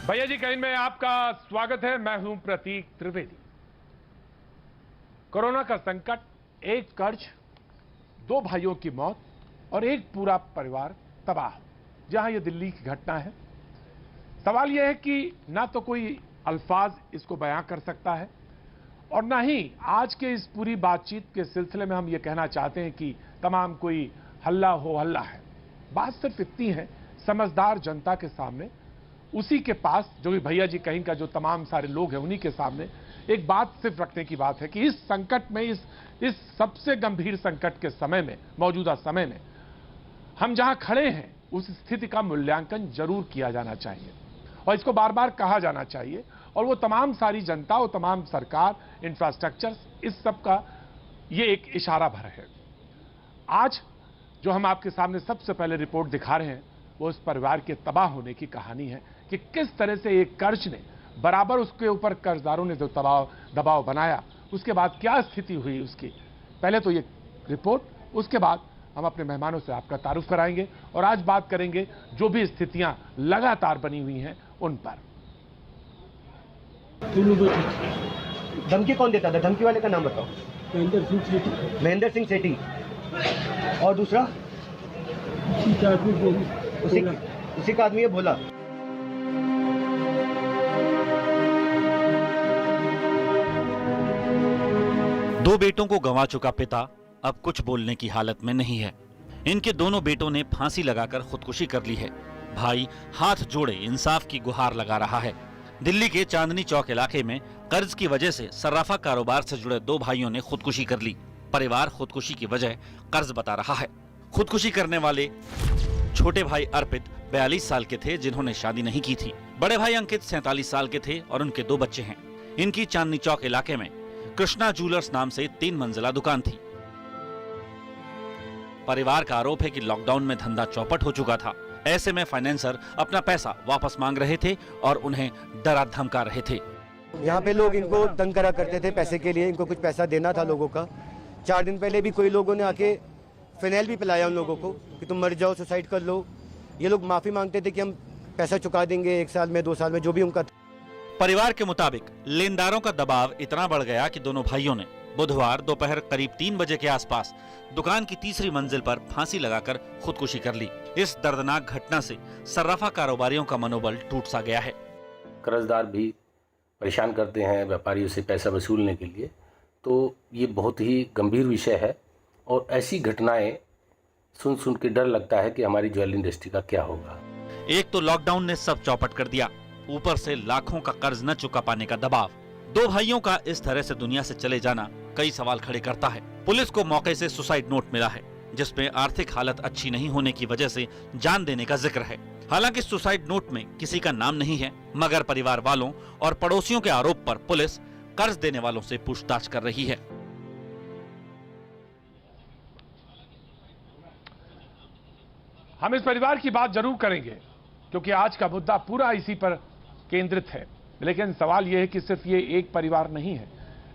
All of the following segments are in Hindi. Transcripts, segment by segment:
भैया जी कहीं में आपका स्वागत है। मैं हूं प्रतीक त्रिवेदी। कोरोना का संकट, एक कर्ज, दो भाइयों की मौत और एक पूरा परिवार तबाह, जहां यह दिल्ली की घटना है। सवाल यह है कि ना तो कोई अल्फाज इसको बयां कर सकता है और ना ही आज के इस पूरी बातचीत के सिलसिले में हम ये कहना चाहते हैं कि तमाम कोई हल्ला हो हल्ला है। बात सिर्फ इतनी है, समझदार जनता के सामने, उसी के पास जो भी भैया जी कहीं का जो तमाम सारे लोग हैं उन्हीं के सामने एक बात सिर्फ रखने की बात है कि इस संकट में, इस सबसे गंभीर संकट के समय में, मौजूदा समय में हम जहां खड़े हैं उस स्थिति का मूल्यांकन जरूर किया जाना चाहिए और इसको बार बार कहा जाना चाहिए। और वो तमाम सारी जनता, वो तमाम सरकार, इंफ्रास्ट्रक्चर, इस सब का ये एक इशारा भर है। आज जो हम आपके सामने सबसे पहले रिपोर्ट दिखा रहे हैं वो उस परिवार के तबाह होने की कहानी है कि किस तरह से एक कर्ज ने बराबर उसके ऊपर कर्जदारों ने जो दबाव बनाया, उसके बाद क्या स्थिति हुई उसकी। पहले तो ये रिपोर्ट, उसके बाद हम अपने मेहमानों से आपका तारुफ कराएंगे और आज बात करेंगे जो भी स्थितियां लगातार बनी हुई हैं उन पर। धमकी कौन देता था? धमकी वाले का नाम बताओ। महेंद्र सिंह सेठी। और दूसरा उसी का आदमी है भोला। दो बेटों को गंवा चुका पिता अब कुछ बोलने की हालत में नहीं है। इनके दोनों बेटों ने फांसी लगाकर खुदकुशी कर ली है। भाई हाथ जोड़े इंसाफ की गुहार लगा रहा है। दिल्ली के चांदनी चौक इलाके में कर्ज की वजह से सर्राफा कारोबार से जुड़े दो भाइयों ने खुदकुशी कर ली। परिवार खुदकुशी की वजह कर्ज बता रहा है। खुदकुशी करने वाले छोटे भाई अर्पित 42 साल के थे, जिन्होंने शादी नहीं की थी। बड़े भाई अंकित 47 साल के थे और उनके दो बच्चे हैं। इनकी चांदनी चौक इलाके में कृष्णा ज्वेलर्स नाम से 3 मंजिला दुकान थी। परिवार का आरोप है कि लॉकडाउन में धंधा चौपट हो चुका था। ऐसे में फाइनेंसर अपना पैसा वापस मांग रहे थे और उन्हें डरा धमका रहे थे। यहाँ पे लोग इनको तंग करा करते थे पैसे के लिए। इनको कुछ पैसा देना था लोगों का। 4 दिन पहले भी कोई लोगों ने आके फिनाइल भी पिलाया उन लोगों को कि तुम मर जाओ, सुसाइड कर लो। ये लोग माफी मांगते थे कि हम पैसा चुका देंगे 1 साल में, 2 साल में, जो भी उनका था। परिवार के मुताबिक लेनदारों का दबाव इतना बढ़ गया कि दोनों भाइयों ने बुधवार दोपहर करीब 3 बजे के आसपास दुकान की तीसरी मंजिल पर फांसी लगाकर खुदकुशी कर ली। इस दर्दनाक घटना से सर्राफा कारोबारियों का मनोबल टूट सा गया है। कर्जदार भी परेशान करते हैं व्यापारियों से पैसा वसूलने के लिए, तो ये बहुत ही गंभीर विषय है और ऐसी घटनाएं सुन सुन के डर लगता है कि हमारी ज्वेलरी इंडस्ट्री का क्या होगा। एक तो लॉकडाउन ने सब चौपट कर दिया, ऊपर से लाखों का कर्ज न चुका पाने का दबाव। दो भाइयों का इस तरह से दुनिया से चले जाना कई सवाल खड़े करता है। पुलिस को मौके से सुसाइड नोट मिला है, जिसमें आर्थिक हालत अच्छी नहीं होने की वजह से जान देने का जिक्र है। हालांकि सुसाइड नोट में किसी का नाम नहीं है, मगर परिवार वालों और पड़ोसियों के आरोप पर पुलिस कर्ज देने वालों से पूछताछ कर रही है। हम इस परिवार की बात जरूर करेंगे क्योंकि आज का मुद्दा पूरा इसी पर केंद्रित है। लेकिन सवाल यह है कि सिर्फ ये एक परिवार नहीं है।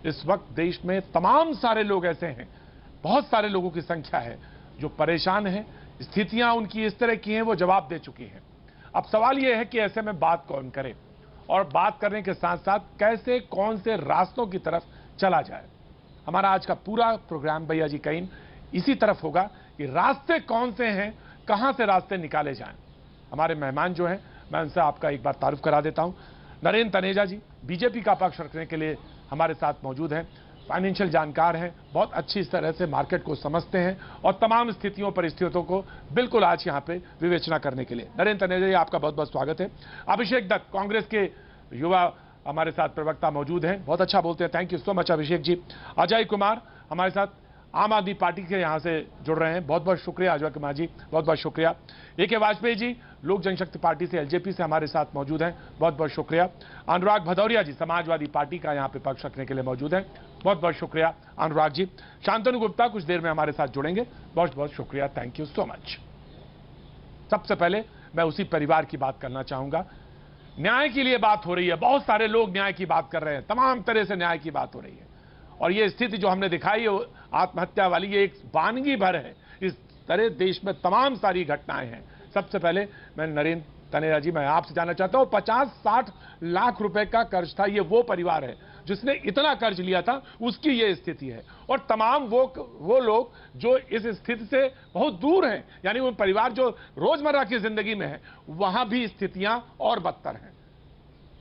इस वक्त देश में तमाम सारे लोग ऐसे हैं, बहुत सारे लोगों की संख्या है जो परेशान हैं। स्थितियां उनकी इस तरह की हैं, वो जवाब दे चुकी हैं। अब सवाल यह है कि ऐसे में बात कौन करे और बात करने के साथ साथ कैसे, कौन से रास्तों की तरफ चला जाए। हमारा आज का पूरा प्रोग्राम भैया जी कहीं इसी तरफ होगा कि रास्ते कौन से हैं, कहां से रास्ते निकाले जाएं। हमारे मेहमान जो हैं, मैं उनसे आपका एक बार तारुफ करा देता हूं। नरेंद्र तनेजा जी बीजेपी का पक्ष रखने के लिए हमारे साथ मौजूद हैं। फाइनेंशियल जानकार हैं, बहुत अच्छी तरह से मार्केट को समझते हैं और तमाम स्थितियों परिस्थितियों को बिल्कुल आज यहाँ पे विवेचना करने के लिए। नरेंद्र तनेजा जी, आपका बहुत बहुत स्वागत है। अभिषेक दत्त कांग्रेस के युवा हमारे साथ प्रवक्ता मौजूद हैं, बहुत अच्छा बोलते हैं। Thank you so much Abhishek ji. Ajay Kumar हमारे साथ आम आदमी पार्टी के यहां से जुड़ रहे हैं, बहुत बहुत शुक्रिया अजय कुमार जी, बहुत बहुत शुक्रिया। ए.के. वाजपेयी जी लोक जनशक्ति पार्टी से, एलजेपी से हमारे साथ मौजूद हैं, बहुत बहुत शुक्रिया। अनुराग भदौरिया जी समाजवादी पार्टी का यहां पे पक्ष रखने के लिए मौजूद हैं, बहुत बहुत शुक्रिया अनुराग जी। शांतनु गुप्ता कुछ देर में हमारे साथ जुड़ेंगे, बहुत बहुत शुक्रिया, थैंक यू सो मच। सबसे पहले मैं उसी परिवार की बात करना चाहूंगा। न्याय के लिए बात हो रही है, बहुत सारे लोग न्याय की बात कर रहे हैं, तमाम तरह से न्याय की बात हो रही है और ये स्थिति जो हमने दिखाई है आत्महत्या वाली, ये एक वानगी भर है। इस तरह देश में तमाम सारी घटनाएं हैं। सबसे पहले मैं नरेंद्र तनेजा जी, मैं आपसे जानना चाहता हूं, 50-60 लाख रुपए का कर्ज था। ये वो परिवार है जिसने इतना कर्ज लिया था, उसकी ये स्थिति है। और तमाम वो लोग जो इस स्थिति से बहुत दूर हैं, यानी वो परिवार जो रोजमर्रा की जिंदगी में है, वहां भी स्थितियां और बदतर हैं।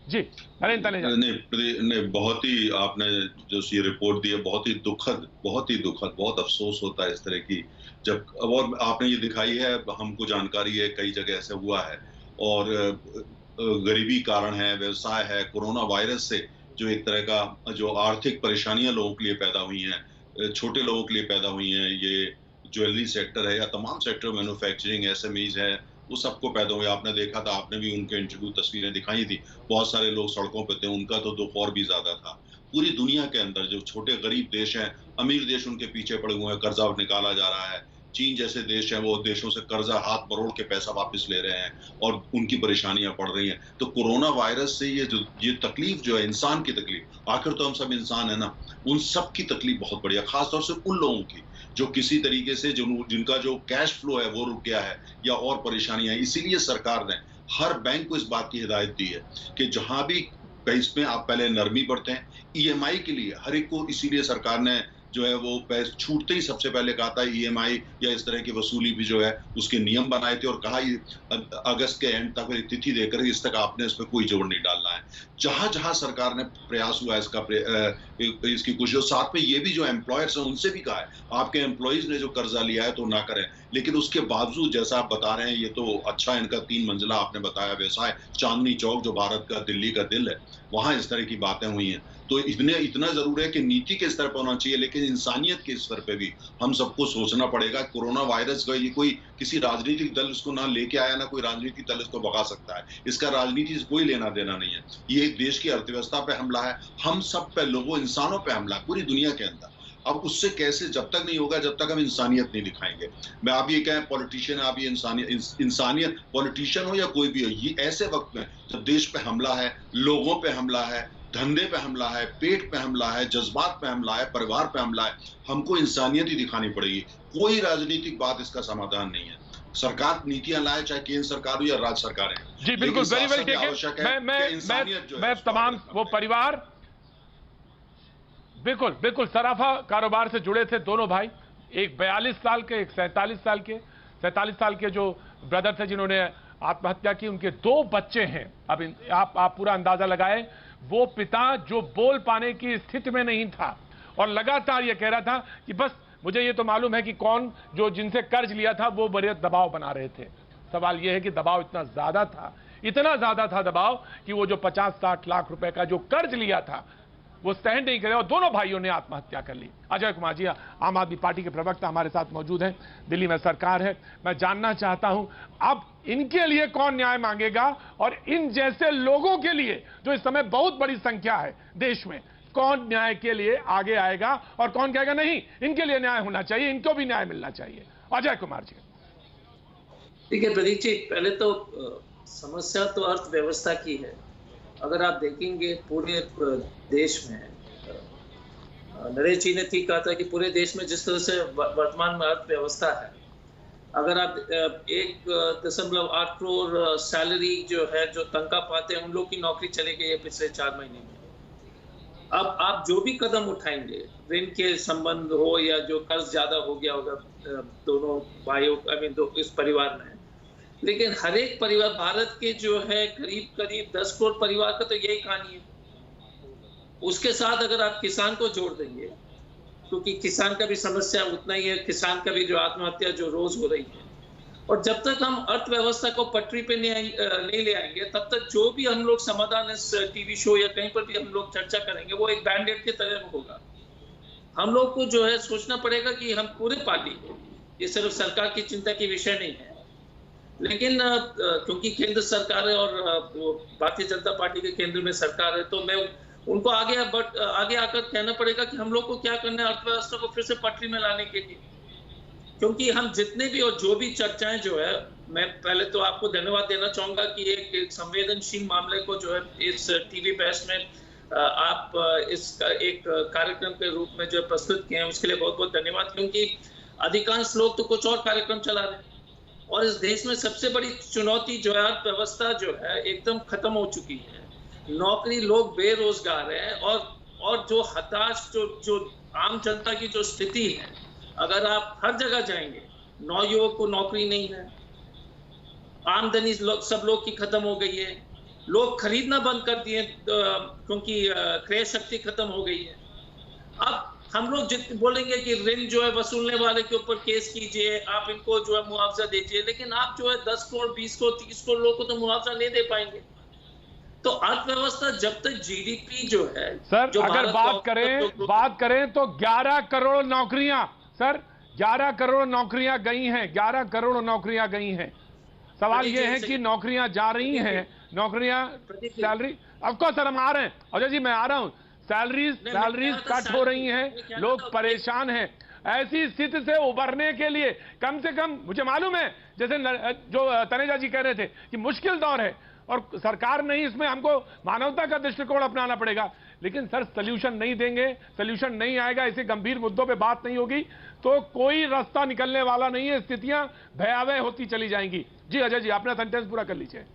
जी नरेंद्र तनेजा। नहीं, बहुत ही आपने जो ये रिपोर्ट दी है बहुत ही दुखद, बहुत अफसोस होता है इस तरह की जब, और आपने ये दिखाई है, हमको जानकारी है कई जगह ऐसे हुआ है। और गरीबी कारण है, व्यवसाय है, कोरोना वायरस से जो एक तरह का जो आर्थिक परेशानियां लोगों के लिए पैदा हुई हैं, छोटे लोगों के लिए पैदा हुई हैं, ये ज्वेलरी सेक्टर है या तमाम सेक्टर, मैन्युफैक्चरिंग, एसएमईज है, वो सबको पैदा हुए। आपने देखा था, आपने भी उनके इंटरव्यू तस्वीरें दिखाई थी, बहुत सारे लोग सड़कों पे थे, उनका तो दुख और भी ज्यादा था। पूरी दुनिया के अंदर जो छोटे गरीब देश हैं, अमीर देश उनके पीछे पड़े हुए हैं, कर्जा निकाला जा रहा है। चीन जैसे देश हैं, वो देशों से कर्जा हाथ मरोड़ के पैसा वापस ले रहे हैं और उनकी परेशानियां बढ़ रही हैं। तो कोरोना वायरस से ये तकलीफ जो है, इंसान की तकलीफ, आखिर तो हम सब इंसान है ना, उन सब की तकलीफ बहुत बड़ी है, खासतौर से उन लोगों की जो किसी तरीके से जिनका जो कैश फ्लो है वो रुक गया है या और परेशानियां। इसीलिए सरकार ने हर बैंक को इस बात की हिदायत दी है कि जहां भी इसमें आप पहले नरमी बरतें। ईएमआई के लिए हर एक को, इसीलिए सरकार ने जो है वो पैसे छूटते ही सबसे पहले कहा था ईएमआई या इस तरह की वसूली भी जो है उसके नियम बनाए थे, और कहा अगस्त के एंड तक तिथि देकर इस तक आपने इस पर कोई जोर नहीं डालना है। जहां जहां सरकार ने प्रयास हुआ इसकी कोशिश, और साथ में ये भी जो एम्प्लॉयर्स हैं उनसे भी कहा है आपके एम्प्लॉयज ने जो कर्जा लिया है तो ना करें। लेकिन उसके बावजूद जैसा आप बता रहे हैं, ये तो अच्छा, इनका 3 मंजिला आपने बताया व्यवसाय, चांदनी चौक जो भारत का, दिल्ली का दिल है, वहां इस तरह की बातें हुई हैं। तो इतना जरूर है कि नीति के स्तर पर होना चाहिए, लेकिन इंसानियत के स्तर पे भी हम सबको सोचना पड़ेगा। कोरोना वायरस का ये कोई किसी राजनीतिक दल इसको ना लेके आया, ना कोई राजनीतिक दल इसको भगा सकता है, इसका राजनीति से कोई लेना देना नहीं है। ये एक देश की अर्थव्यवस्था पे हमला है, हम सब पे, लोगों, इंसानों पे हमला है पूरी दुनिया के अंदर। अब उससे कैसे, जब तक नहीं होगा, जब तक हम इंसानियत नहीं दिखाएंगे। मैं आप ये कहें पॉलिटिशियन, आप ये इंसानियत, पॉलिटिशियन हो या कोई भी हो, ये ऐसे वक्त में जब देश पे हमला है, लोगों पे हमला है, धंधे पे हमला है, पेट पे हमला है, जज्बात पे हमला है, परिवार पे हमला है, हमको इंसानियत ही दिखानी पड़ेगी। कोई राजनीतिक बात इसका समाधान नहीं है। सरकार नीतियां लाए, चाहे केंद्र सरकार हो या राज्य सरकार है। जी बिल्कुल, वेरी वेरी आवश्यक है। मैं तमाम वो परिवार, बिल्कुल सराफा कारोबार से जुड़े थे दोनों भाई, एक 42 साल के, एक 47 साल के जो ब्रदर थे जिन्होंने आत्महत्या की, उनके 2 बच्चे हैं। अब आप पूरा अंदाजा लगाएं, वो पिता जो बोल पाने की स्थिति में नहीं था और लगातार ये कह रहा था कि बस मुझे ये तो मालूम है कि कौन जो जिनसे कर्ज लिया था वो बड़े दबाव बना रहे थे। सवाल ये है कि दबाव इतना ज्यादा था दबाव कि वो जो 50-60 लाख रुपए का जो कर्ज लिया था वो सहन नहीं करे और दोनों भाइयों ने आत्महत्या कर ली। अजय कुमार जी, आम आदमी पार्टी के प्रवक्ता हमारे साथ मौजूद हैं, दिल्ली में सरकार है। मैं जानना चाहता हूं अब इनके लिए कौन न्याय मांगेगा और इन जैसे लोगों के लिए जो इस समय बहुत बड़ी संख्या है देश में, कौन न्याय के लिए आगे आएगा और कौन कहेगा नहीं इनके लिए न्याय होना चाहिए, इनको भी न्याय मिलना चाहिए। अजय कुमार जी। ठीक है प्रदीप जी, पहले तो समस्या तो अर्थव्यवस्था की है। अगर आप देखेंगे पूरे देश में, नरेश जी ने ठीक कहा था कि पूरे देश में जिस तरह से वर्तमान में अर्थव्यवस्था है, अगर आप 1.8 करोड़ सैलरी जो है, जो तनख्वाह पाते हैं, उन लोग की नौकरी चली गई है पिछले 4 महीने में। अब आप जो भी कदम उठाएंगे, ऋण के संबंध हो या जो कर्ज ज्यादा हो गया होगा दोनों भाइयों, इस परिवार में, लेकिन हर एक परिवार, भारत के जो है करीब 10 करोड़ परिवार का तो यही कहानी है। उसके साथ अगर आप किसान को जोड़ देंगे, क्योंकि किसान का भी समस्या उतना ही है, किसान का भी जो आत्महत्या जो रोज हो रही है, और जब तक हम अर्थव्यवस्था को पटरी पे नहीं ले आएंगे, तब तक जो भी हम लोग समाधान इस टीवी शो या कहीं पर भी हम लोग चर्चा करेंगे, वो एक बैंडेड की तरह होगा। हम लोग को जो है सोचना पड़ेगा कि हम पूरे पार्टी को, ये सिर्फ सरकार की चिंता की विषय नहीं है, लेकिन क्योंकि केंद्र सरकार है और भारतीय जनता पार्टी के केंद्र में सरकार है, तो मैं उनको आगे आकर कहना पड़ेगा कि हम लोग को क्या करना है अर्थव्यवस्था को फिर से पटरी में लाने के लिए। क्योंकि हम जितने भी और जो भी चर्चाएं जो है, मैं पहले तो आपको धन्यवाद देना चाहूंगा कि एक संवेदनशील मामले को जो है इस टीवी बहस में आप इस एक कार्यक्रम के रूप में जो प्रस्तुत किए हैं, उसके लिए बहुत बहुत धन्यवाद। क्योंकि अधिकांश लोग तो कुछ और कार्यक्रम चला रहे हैं, और इस देश में सबसे बड़ी चुनौती जो है अर्थव्यवस्था जो है एकदम खत्म हो चुकी है। नौकरी, लोग बेरोजगार हैं और जो हताश जो आम जनता की जो स्थिति है, अगर आप हर जगह जाएंगे, नौयुवक को नौकरी नहीं है, आमदनी सब लोग की खत्म हो गई है, लोग खरीदना बंद कर दिए क्योंकि क्रय शक्ति खत्म हो गई है। अब हम लोग बोलेंगे कि ऋण जो है वसूलने वाले के ऊपर केस कीजिए, आप इनको जो है मुआवजा दीजिए, लेकिन आप जो है 10 करोड़ 20 करोड़ 30 करोड़ लोगों को तो मुआवजा नहीं दे पाएंगे। तो अर्थव्यवस्था जब तक जीडीपी जो है सर, जो अगर बात करें तो 11 करोड़ नौकरियां, सर 11 करोड़ नौकरियां गई हैं, 11 करोड़ नौकरियां गई हैं। सवाल यह है कि नौकरियां जा रही हैं, नौकरियां, सैलरी, ऑफकोर्स सर हम आ रहे हैं, अजय जी मैं आ रहा हूं, सैलरीज कट हो रही हैं, लोग परेशान हैं। ऐसी स्थिति से उबरने के लिए कम से कम, मुझे मालूम है जैसे जो तनेजा जी कह रहे थे कि मुश्किल दौर है और सरकार नहीं, इसमें हमको मानवता का दृष्टिकोण अपनाना पड़ेगा, लेकिन सर सल्यूशन नहीं देंगे, सल्यूशन नहीं आएगा, ऐसे गंभीर मुद्दों पे बात नहीं होगी तो कोई रास्ता निकलने वाला नहीं है, स्थितियां भयावह होती चली जाएंगी। जी अजय जी अपना सेंटेंस पूरा कर लीजिए।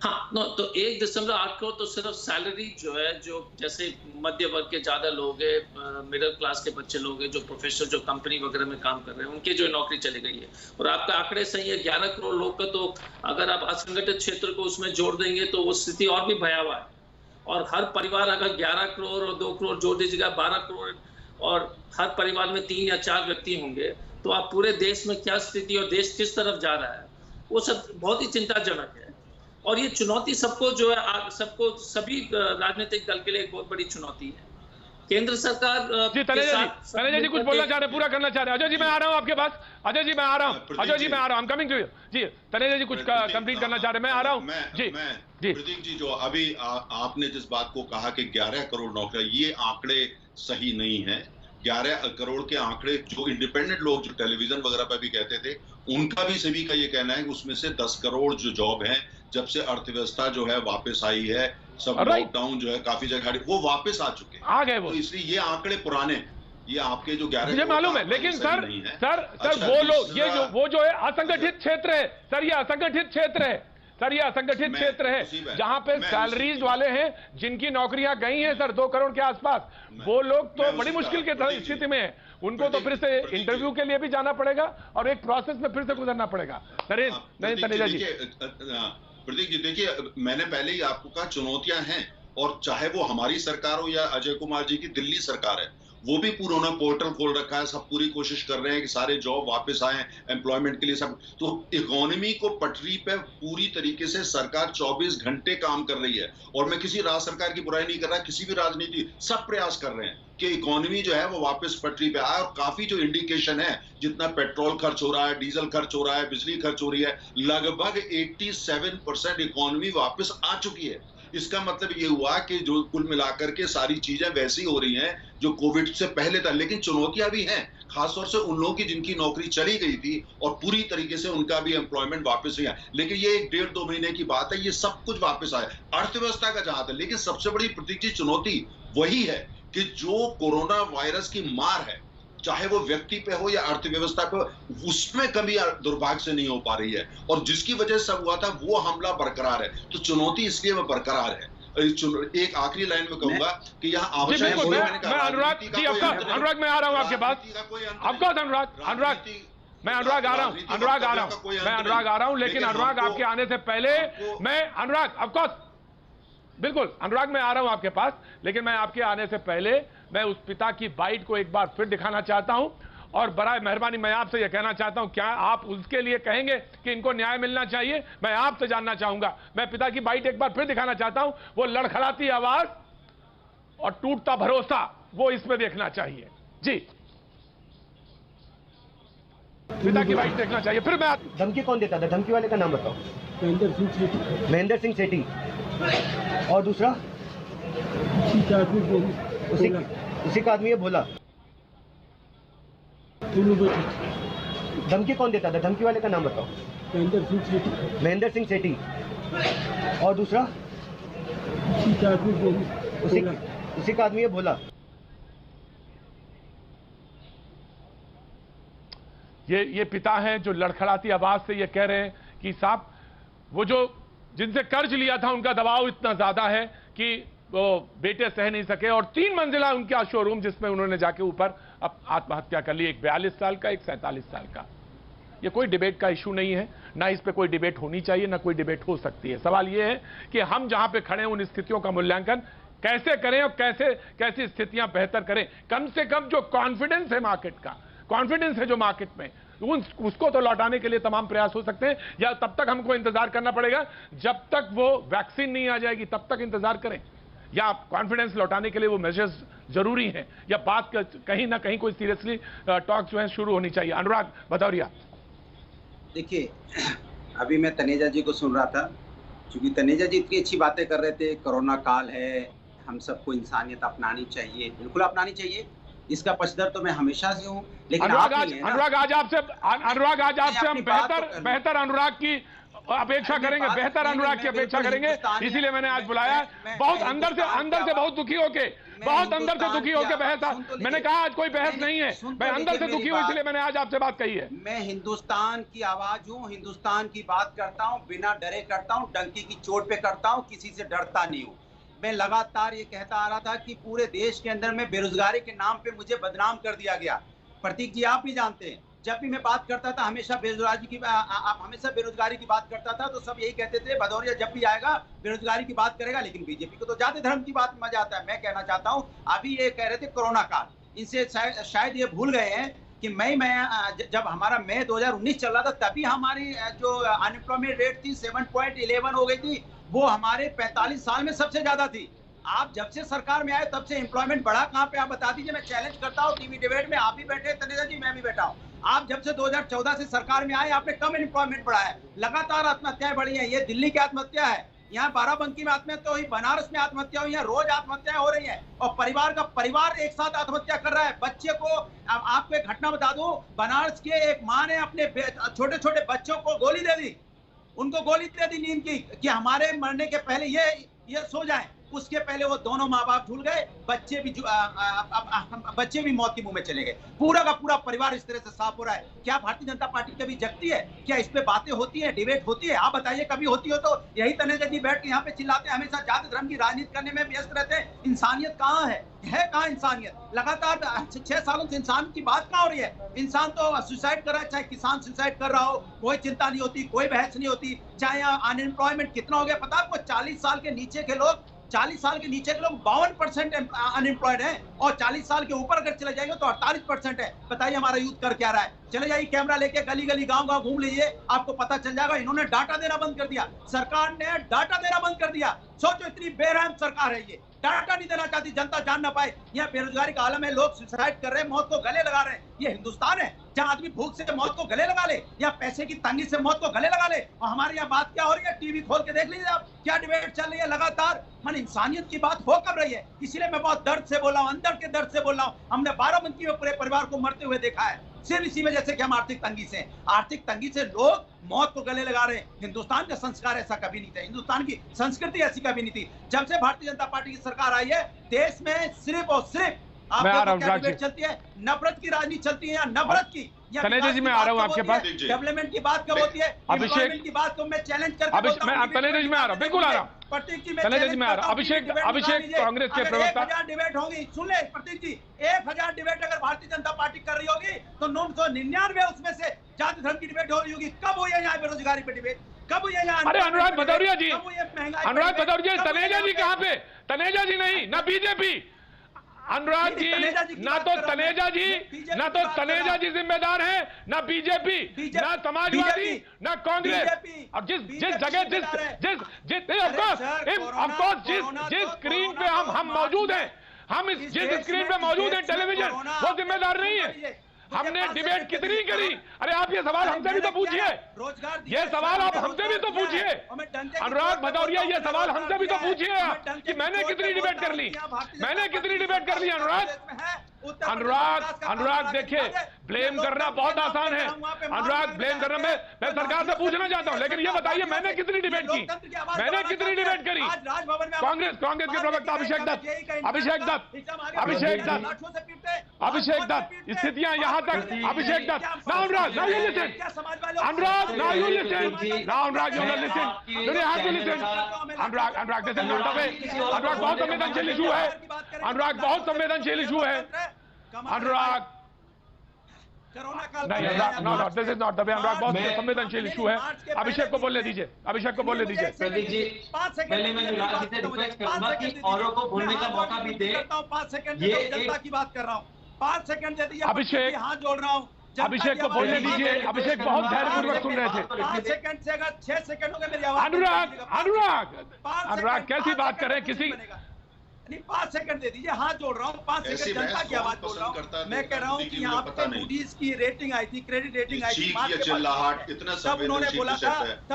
हाँ, तो 1.8 करोड़ तो सिर्फ सैलरी जो है, जो जैसे मध्य वर्ग के ज्यादा लोग हैं, मिडिल क्लास के बच्चे लोग हैं, जो प्रोफेशनल जो कंपनी वगैरह में काम कर रहे हैं, उनकी जो नौकरी चली गई है। और आपका आंकड़े सही है, 11 करोड़ लोग का, तो अगर आप असंगठित क्षेत्र को उसमें जोड़ देंगे तो वो स्थिति और भी भयावह है। और हर परिवार अगर 11 करोड़ और 2 करोड़ जोड़ दीजिएगा, 12 करोड़, और हर परिवार में 3 या 4 व्यक्ति होंगे, तो आप पूरे देश में क्या स्थिति और देश किस तरफ जा रहा है, वो सब बहुत ही चिंताजनक है। और ये चुनौती सबको जो है, सबको, सभी राजनीतिक दल के लिए एक बहुत बड़ी चुनौती है। केंद्र सरकार जी तनेजा जी कुछ बोलना चाह रहे हैं, पूरा करना चाह रहे हैं। अजय जी मैं आ रहा हूं आपके पास, अजय जी मैं आ रहा हूं, अजय जी मैं आ रहा हूं, I am coming to you. जी तनेजा जी कुछ कंप्लीट करना चाह रहे हैं, मैं आ रहा हूं। जी प्रतीक जी, जो अभी आपने जिस बात को कहा कि 11 करोड़ नौकरियां, ये आंकड़े सही नहीं है। 11 करोड़ के आंकड़े जो इंडिपेंडेंट लोग जो टेलीविजन वगैरह पर भी कहते थे, उनका भी सभी का ये कहना है कि उसमें से 10 करोड़ जो जॉब हैं, जब से अर्थव्यवस्था जो है वापस आई है, सब लॉकडाउन जो है काफी जगह वो वापस आ चुके हैं, आ गए वो, तो इसलिए ये आंकड़े पुराने, ये आपके जो 11 मुझे मालूम है, लेकिन सर वो लोग, ये वो जो है असंगठित क्षेत्र है सर, ये असंगठित क्षेत्र है सर, ये असंगठित क्षेत्र है जहां पे सैलरीज वाले हैं, जिनकी नौकरियां गई हैं सर 2 करोड़ के आसपास, वो लोग तो बड़ी मुश्किल के स्थिति में है, उनको तो फिर से इंटरव्यू के लिए भी जाना पड़ेगा और एक प्रोसेस में फिर से गुजरना पड़ेगा। तनेजा जी, प्रतीक जी देखिए, मैंने पहले ही आपको कहा चुनौतियां हैं, और चाहे वो हमारी सरकार हो या अजय कुमार जी की दिल्ली सरकार है, वो भी पूरा उन्होंने पोर्टल खोल रखा है, सब पूरी कोशिश कर रहे हैं कि सारे जॉब वापस आए एम्प्लॉयमेंट के लिए सब। तो इकोनॉमी को पटरी पे पूरी तरीके से सरकार 24 घंटे काम कर रही है, और मैं किसी राज्य सरकार की बुराई नहीं कर रहा, किसी भी राजनीति, सब प्रयास कर रहे हैं कि इकोनॉमी जो है वो वापस पटरी पे आए। और काफी जो इंडिकेशन है, जितना पेट्रोल खर्च हो रहा है, डीजल खर्च हो रहा है, बिजली खर्च हो रही है, लगभग 87% इकोनॉमी वापस आ चुकी है। इसका मतलब ये हुआ कि जो कुल मिलाकर के सारी चीजें वैसी हो रही हैं जो कोविड से पहले था। लेकिन चुनौतियां भी हैं, खासतौर से उन लोगों की जिनकी नौकरी चली गई थी और पूरी तरीके से उनका भी एम्प्लॉयमेंट वापस नहीं आया। लेकिन ये 1.5-2 महीने की बात है, ये सब कुछ वापस आया अर्थव्यवस्था का जहां था। लेकिन सबसे बड़ी प्रतीक चुनौती वही है कि जो कोरोना वायरस की मार है, चाहे वो व्यक्ति पे हो या अर्थव्यवस्था पे, उसमें कभी दुर्भाग्य से नहीं हो पा रही है, और जिसकी वजह से सब हुआ था वो हमला बरकरार है। तो चुनौती इसलिए वो बरकरार है। एक आखिरी लाइन में कहूंगा कि यहाँ आवश्यक, अनुराग मैं आ रहा हूँ आपके पास, अनुराग मैं अनुराग आ रहा हूँ, लेकिन अनुराग आपके आने से पहले मैं अनुराग बिल्कुल अनुराग मैं आ रहा हूं आपके पास, लेकिन मैं आपके आने से पहले मैं उस पिता की बाइट को एक बार फिर दिखाना चाहता हूं, और बराए मेहरबानी मैं आपसे यह कहना चाहता हूं, क्या आप उसके लिए कहेंगे कि इनको न्याय मिलना चाहिए? मैं आपसे जानना चाहूंगा। मैं पिता की बाइट एक बार फिर दिखाना चाहता हूं, वो लड़खड़ाती आवाज और टूटता भरोसा, वो इसमें देखना चाहिए। जी पिता की बाइट देखना चाहिए। फिर मैं, धमकी कौन देता था? धमकी वाले का नाम बताओ। महेंद्र सिंह सेठी। और दूसरा उसी का आदमी है भोला। धमकी कौन देता था? धमकी वाले का नाम बताओ। महेंद्र सिंह सेठी। और दूसरा उसी का आदमी है भोला। ये पिता हैं जो लड़खड़ाती आवाज से ये कह रहे हैं कि साहब वो जो जिनसे कर्ज लिया था उनका दबाव इतना ज्यादा है कि वो बेटे सह नहीं सके, और 3 मंजिला उनका शोरूम जिसमें उन्होंने जाके ऊपर अब आत्महत्या कर ली, एक 42 साल का, एक 47 साल का। ये कोई डिबेट का इशू नहीं है, ना इस पे कोई डिबेट होनी चाहिए, ना कोई डिबेट हो सकती है। सवाल ये है कि हम जहां पे खड़े हैं उन स्थितियों का मूल्यांकन कैसे करें और कैसी स्थितियां बेहतर करें। कम से कम जो कॉन्फिडेंस है मार्केट का, कॉन्फिडेंस है जो मार्केट में, उसको तो लौटाने के लिए तमाम प्रयास हो सकते हैं, या तब तक हमको इंतजार करना पड़ेगा जब तक वो वैक्सीन नहीं आ जाएगी, तब तक इंतजार करें, या कॉन्फिडेंस लौटाने के लिए वो मेजर्स जरूरी हैं, या बात कहीं ना कहीं कोई सीरियसली टॉक जो है शुरू होनी चाहिए। अनुराग भदौरिया। देखिए, अभी मैं तनेजा जी को सुन रहा था, क्योंकि तनेजा जी इतनी अच्छी बातें कर रहे थे, कोरोना काल है, हम सबको इंसानियत अपनानी चाहिए, बिल्कुल अपनानी चाहिए, इसका पक्षधर तो मैं हमेशा से हूँ। लेकिन अनुराग आज आपसे हम बेहतर अनुराग की अपेक्षा करेंगे, बेहतर अनुराग की अपेक्षा करेंगे, इसीलिए मैंने आज बुलाया। बहुत अंदर से बहुत दुखी होके, बहुत अंदर से दुखी होके बहस, मैंने कहा आज कोई बहस नहीं है, मैं अंदर से दुखी हूं, इसलिए मैंने आज आपसे बात कही है। मैं हिंदुस्तान की आवाज हूँ, हिंदुस्तान की बात करता हूँ, बिना डरे करता हूँ, डंकी की चोट पे करता हूँ, किसी से डरता नहीं हूँ। मैं लगातार ये कहता आ रहा था कि पूरे देश के अंदर में बेरोजगारी के नाम पे मुझे बदनाम कर दिया गया। प्रतीक जी आप भी जानते हैं, जब भी मैं बात करता था हमेशा बेरोजगारी की बात करता था, तो सब यही कहते थे भदौरिया जब भी आएगा बेरोजगारी की बात करेगा। लेकिन बीजेपी को तो जाति धर्म की बात मजा आता है। मैं कहना चाहता हूँ, अभी ये कह रहे थे कोरोना काल, इनसे शायद ये भूल गए हैं कि जब हमारा मई 2019 चल रहा था, तभी हमारी जो अनएम्प्लॉयमेंट रेट थी 7.11 हो गई थी, वो हमारे 45 साल में सबसे ज्यादा थी। आप जब से सरकार में आए तब से एम्प्लॉयमेंट बढ़ा कहाँ पे, आप बता दीजिए। मैं चैलेंज करता हूँ टीवी डिबेट में, आप भी बैठे तनेजा जी, मैं भी बैठा हूँ। आप जब से 2014 से सरकार में आए, आपने कम एम्प्लॉयमेंट बढ़ा है, लगातार आत्महत्याएं बढ़ी हैं। ये दिल्ली की आत्महत्या है, यहाँ बाराबंकी में आत्महत्या हुई, बनारस में आत्महत्या हुई, यहाँ रोज आत्महत्याएं हो रही है, और परिवार का परिवार एक साथ आत्महत्या कर रहा है। बच्चे को, आपको एक घटना बता दूं, बनारस के एक माँ ने अपने छोटे छोटे बच्चों को गोली दे दी, उनको गोली दे दी नींद की, कि हमारे मरने के पहले ये सो जाएं। उसके पहले वो दोनों माँ बाप झूल गए, बच्चे भी मौत के मुंह में चले गए। पूरा का पूरा परिवार इस तरह से साफ हो रहा है। क्या भारतीय जनता पार्टी कभी जगती है? क्या इस पे बातें होती है, डिबेट होती है? आप बताइए, कभी होती हो तो यही तनेजा जी बैठ के यहाँ पे चिल्लाते हैं, हमेशा जाति धर्म की राजनीति करने में व्यस्त रहते हैं। इंसानियत कहाँ है कहाँ इंसानियत? लगातार 6 सालों से इंसान की बात कहाँ हो रही है? इंसान तो सुसाइड कर रहा है, चाहे किसान सुसाइड कर रहा हो, कोई चिंता नहीं होती, कोई बहस नहीं होती। चाहे अनएम्प्लॉयमेंट कितना हो गया पता आपको? 40 साल के नीचे के लोग 52% अनएम्प्लॉयड है, और 40 साल के ऊपर अगर चले जाएंगे तो 48% है। बताइए हमारा यूथ कर क्या रहा है? चले जाइए, कैमरा लेके गली गली गांव गांव घूम लीजिए, आपको पता चल जाएगा। इन्होंने डाटा देना बंद कर दिया, सरकार ने डाटा देना बंद कर दिया। सोचो, इतनी बेरहम सरकार है ये, डाटा नहीं देना चाहती, जनता जान ना पाए। यहाँ बेरोजगारी का आलम है, लोग सुसाइड कर रहे हैं, मौत को गले लगा रहे हैं। ये हिंदुस्तान है जहाँ आदमी भूख से मौत को गले लगा ले, या पैसे की तंगी से मौत को गले लगा ले? और हमारे यहाँ बात क्या हो रही है? टीवी खोल के देख लीजिए आप, क्या डिबेट चल रही है लगातार। मन इंसानियत की बात हो कब रही है? इसीलिए मैं बहुत दर्द से बोल रहा हूँ, अंदर के दर्द से बोल रहा हूँ। हमने बाराबंकी में पूरे परिवार को मरते हुए देखा है, सिर्फ इसी वजह से कि हम आर्थिक तंगी से लोग मौत को गले लगा रहे हैं। हिंदुस्तान का संस्कार ऐसा कभी नहीं था, हिंदुस्तान की संस्कृति ऐसी कभी नहीं थी। जब से भारतीय जनता पार्टी की सरकार आई है, देश में सिर्फ और सिर्फ चलती है, नफरत की राजनीति चलती है, या नफरत की। तनेजा जी, मैं आ रहा हूँ आपके पास। डेवलपमेंट की बात कब होती है? अभिषेक की बात को मैं चैलेंज करके तनेजा जी, मैं आ रहा हूँ, बिल्कुल आ रहा हूँ। प्रतीक जी, तनेजा जी, मैं आ रहा हूँ। अभिषेक कांग्रेस के प्रवक्ता। 1000 डिबेट होगी, सुन ले प्रतीक जी, 1000 डिबेट अगर भारतीय जनता पार्टी कर रही होगी तो 999 उसमें से जाति धर्म की डिबेट हो रही होगी। कब हुई है यहाँ बेरोजगारी पे डिबेट? कब हुई है यहाँ? अरे अनुराग भदौरिया जी, तनेजा जी कहाँ पे? तनेजा जी नहीं, ना बीजेपी। अनुराग जी, ना तो तनेजा जी जिम्मेदार हैं, ना बीजेपी, ना समाजवादी, ना कांग्रेस। और जिस जगह जिस स्क्रीन पे हम मौजूद हैं, जिस स्क्रीन पे मौजूद है टेलीविजन, वो जिम्मेदार नहीं है। हमने डिबेट कितनी करी? अरे आप ये सवाल हमसे भी तो पूछिए, ये सवाल आप हमसे भी तो पूछिए। अनुराग भदौरिया, ये सवाल हमसे भी तो पूछिए आप कि मैंने कितनी डिबेट कर ली, मैंने कितनी डिबेट कर ली अनुराग? अनुराग देखिए, ब्लेम करना बहुत आसान है। अनुराग, ब्लेम करना मैं सरकार से पूछना चाहता हूं, लेकिन ये बताइए मैंने कितनी डिबेट की, मैंने कितनी डिबेट करी? कांग्रेस के प्रवक्ता अभिषेक दत्त, स्थितियां यहां तक, अभिषेक Dutt, now Anurag, now you listen, Anurag, now you listen, now Anurag, you listen, you have to listen, Anurag, this is not the way, अनुराग बहुत संवेदनशील इशू है, अनुराग बहुत संवेदनशील इशू है, अनुराग नहीं, Anurag this is not the way, Anurag बहुत संवेदनशील इशू है। अभिषेक को बोलने दीजिए, अभिषेक को बोलने दीजिए। प्रदीप जी, पहले मैं अनुराग जी से रिक्वेस्ट करूंगा कि औरों को बोलने का मौका भी दे। 5 सेकंड जनता की बात कर रहा हूँ, 5 सेकंड दे दीजिए। अभिषेक, हाथ जोड़ रहा हूँ, अभिषेक को बोलने दीजिए। अभिषेक बहुत धैर्यपूर्वक सुन रहे थे। 5 सेकंड से अगर 6 सेकंड हो गए मेरी आवाज। अनुराग कैसी बात कर रहे हैं किसी नहीं, 5 सेकंड दे दीजिए, हाथ जोड़ रहा हूँ, 5 सेकंड जनता की आवाज बोल रहा हूँ। मैं कह रहा हूँ कि यहाँ पे मूडीज की रेटिंग आई थी, क्रेडिट रेटिंग आई थी, तब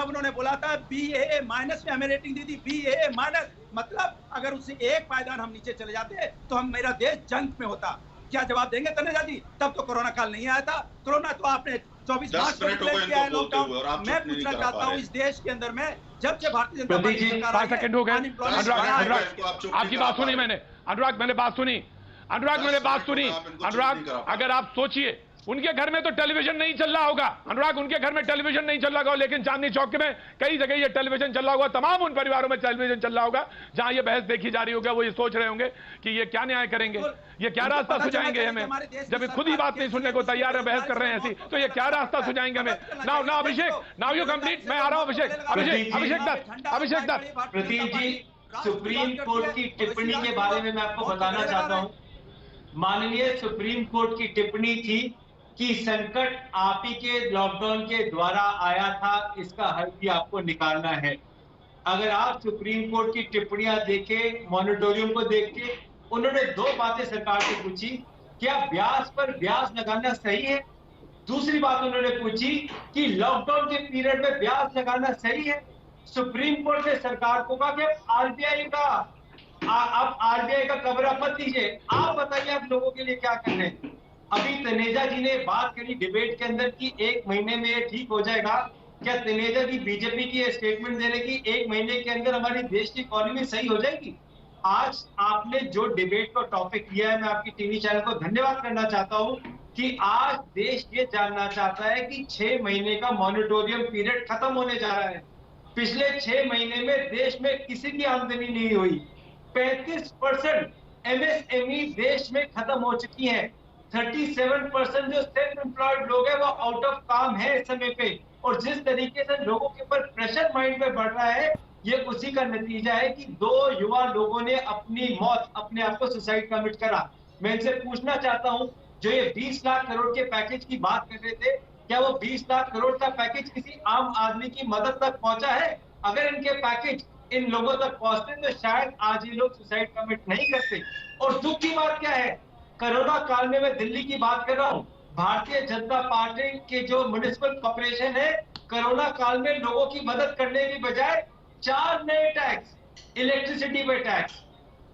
उन्होंने बोला था BAA माइनस में हमें रेटिंग दी थी, BAA माइनस, मतलब अगर उससे एक पायदान हम नीचे चले जाते तो हम, मेरा देश जंग में होता। क्या जवाब देंगे तनेजा जी? तब तो कोरोना काल नहीं आया था, कोरोना तो आपने 24 मार्च को डिक्लेयर किया है लॉकडाउन। मैं पूछना चाहता हूँ, इस देश के अंदर में जब से भारतीय जनता पार्टी सरकार 5 सेकंड हो गए। अनुराग आपकी बात सुनी मैंने, अनुराग मैंने बात सुनी, अनुराग अगर आप सोचिए, उनके घर में तो टेलीविजन नहीं चल रहा होगा, अनुराग उनके घर में टेलीविजन नहीं चल रहा होगा, लेकिन चांदनी चौक में कई जगह ये टेलीविजन चल रहा होगा, तमाम उन परिवारों में टेलीविजन चल रहा होगा जहां ये बहस देखी जा रही होगी। वो ये सोच रहे होंगे कि ये क्या न्याय करेंगे, ये क्या रास्ता सुझाएंगे हमें, जब खुद ही बात नहीं सुनने को तैयार है, बहस कर रहे हैं ऐसी, तो ये क्या रास्ता सुझाएंगे हमें? Now Abhishek, now you complete, मैं आ रहा हूं अभिषेक दत्त। प्रदीप जी, सुप्रीम कोर्ट की टिप्पणी के बारे में मैं आपको बताना चाहता हूँ। माननीय सुप्रीम कोर्ट की टिप्पणी थी कि संकट आप ही के लॉकडाउन के द्वारा आया था, इसका हल भी आपको निकालना है। अगर आप सुप्रीम कोर्ट की टिप्पणियां देखें, मॉनिटोरियम को देख के, उन्होंने 2 बातें सरकार से पूछी, क्या ब्याज पर ब्याज लगाना सही है? दूसरी बात उन्होंने पूछी कि लॉकडाउन के पीरियड में ब्याज लगाना सही है। सुप्रीम कोर्ट ने सरकार को कहा कि आरबीआई का कब्जा मत लीजिए, आप बताइए आप लोगों के लिए क्या कर रहे हैं। अभी तनेजा जी ने बात करी डिबेट के अंदर कि 1 महीने में ये ठीक हो जाएगा। क्या तनेजा जी बीजेपी की स्टेटमेंट दे रहे कि 1 महीने के अंदर हमारी देश की इकोनॉमी सही हो जाएगी? आज आपने जो डिबेट का टॉपिक लिया है, मैं आपकी टीवी चैनल को धन्यवाद करना चाहता हूं कि आज देश ये जानना चाहता है कि 6 महीने का मॉनिटोरियम पीरियड खत्म होने जा रहा है। पिछले 6 महीने में देश में किसी की आमदनी नहीं हुई। 35% MSME देश में खत्म हो चुकी है। 37% जो सेल्फ एम्प्लॉयड लोग हैं वो आउट ऑफ काम है इस समय पे, और जिस तरीके से लोगों के ऊपर प्रेशर माइंड में बढ़ रहा है, ये उसी का नतीजा है कि 2 युवा लोगों ने अपनी मौत, अपने आप को सुसाइड कमिट करा। मैं इनसे पूछना चाहता हूं, जो ये 20 लाख करोड़ के पैकेज की बात कर रहे थे, क्या वो 20 लाख करोड़ का पैकेज किसी आम आदमी की मदद तक पहुंचा है? अगर इनके पैकेज इन लोगों तक पहुंचते तो शायद आज ये लोग सुसाइड कमिट नहीं करते। और दुख की बात क्या है, कोरोना काल में मैं दिल्ली की बात कर रहा हूं, भारतीय जनता पार्टी के जो म्युनिसिपल कॉर्पोरेशन है, कोरोना काल में लोगों की मदद करने की बजाय 4 नए टैक्स, इलेक्ट्रिसिटी पे टैक्स,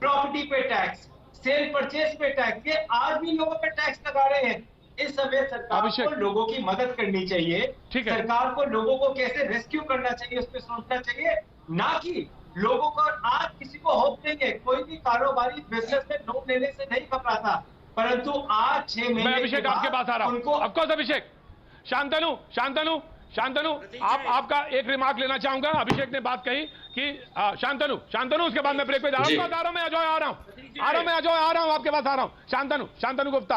प्रॉपर्टी पे टैक्स, सेल परचेज पे टैक्स, ये आज भी लोगों पे टैक्स लगा रहे हैं। इस समय सरकार को लोगों की मदद करनी चाहिए, सरकार को लोगों को कैसे रेस्क्यू करना चाहिए उस पर सोचना चाहिए, ना कि लोगों को आज किसी को होप देंगे। कोई भी कारोबारी बिजनेस में लोन लेने से नहीं घबरा था, परंतु आज 6 महीने मैं अभिषेक आपके पास आ रहा हूं, ऑफकोर्स अभिषेक। शांतनु आपका एक रिमार्क लेना चाहूंगा। अभिषेक ने बात कही कि शांतनु उसके बाद मैं ब्रेक पे जा रहा हूं, मैं आपके पास आ रहा हूं। शांतनु गुप्ता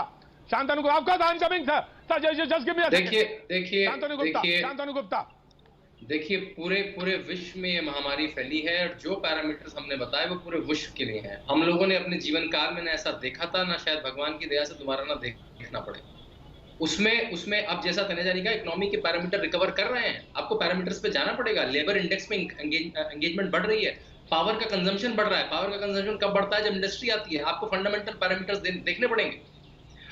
आपका incoming sir, just give me Shantanu Gupta. देखिए, पूरे विश्व में ये महामारी फैली है, और जो पैरामीटर्स हमने बताए वो पूरे विश्व के लिए हैं। हम लोगों ने अपने जीवन काल में ना ऐसा देखा था, ना शायद भगवान की दया से दोबारा ना देखना पड़े। उसमें अब जैसा तनेजा जी का इकोनॉमी के पैरामीटर रिकवर कर रहे हैं, आपको पैरामीटर्स पे जाना पड़ेगा। लेबर इंडेक्स में एंगेजमेंट बढ़ रही है, पावर का कंजम्पशन बढ़ रहा है। पावर का कंजम्पशन कब बढ़ता है? जब इंडस्ट्री आती है। आपको फंडामेंटल पैरामीटर्स देखने पड़ेंगे।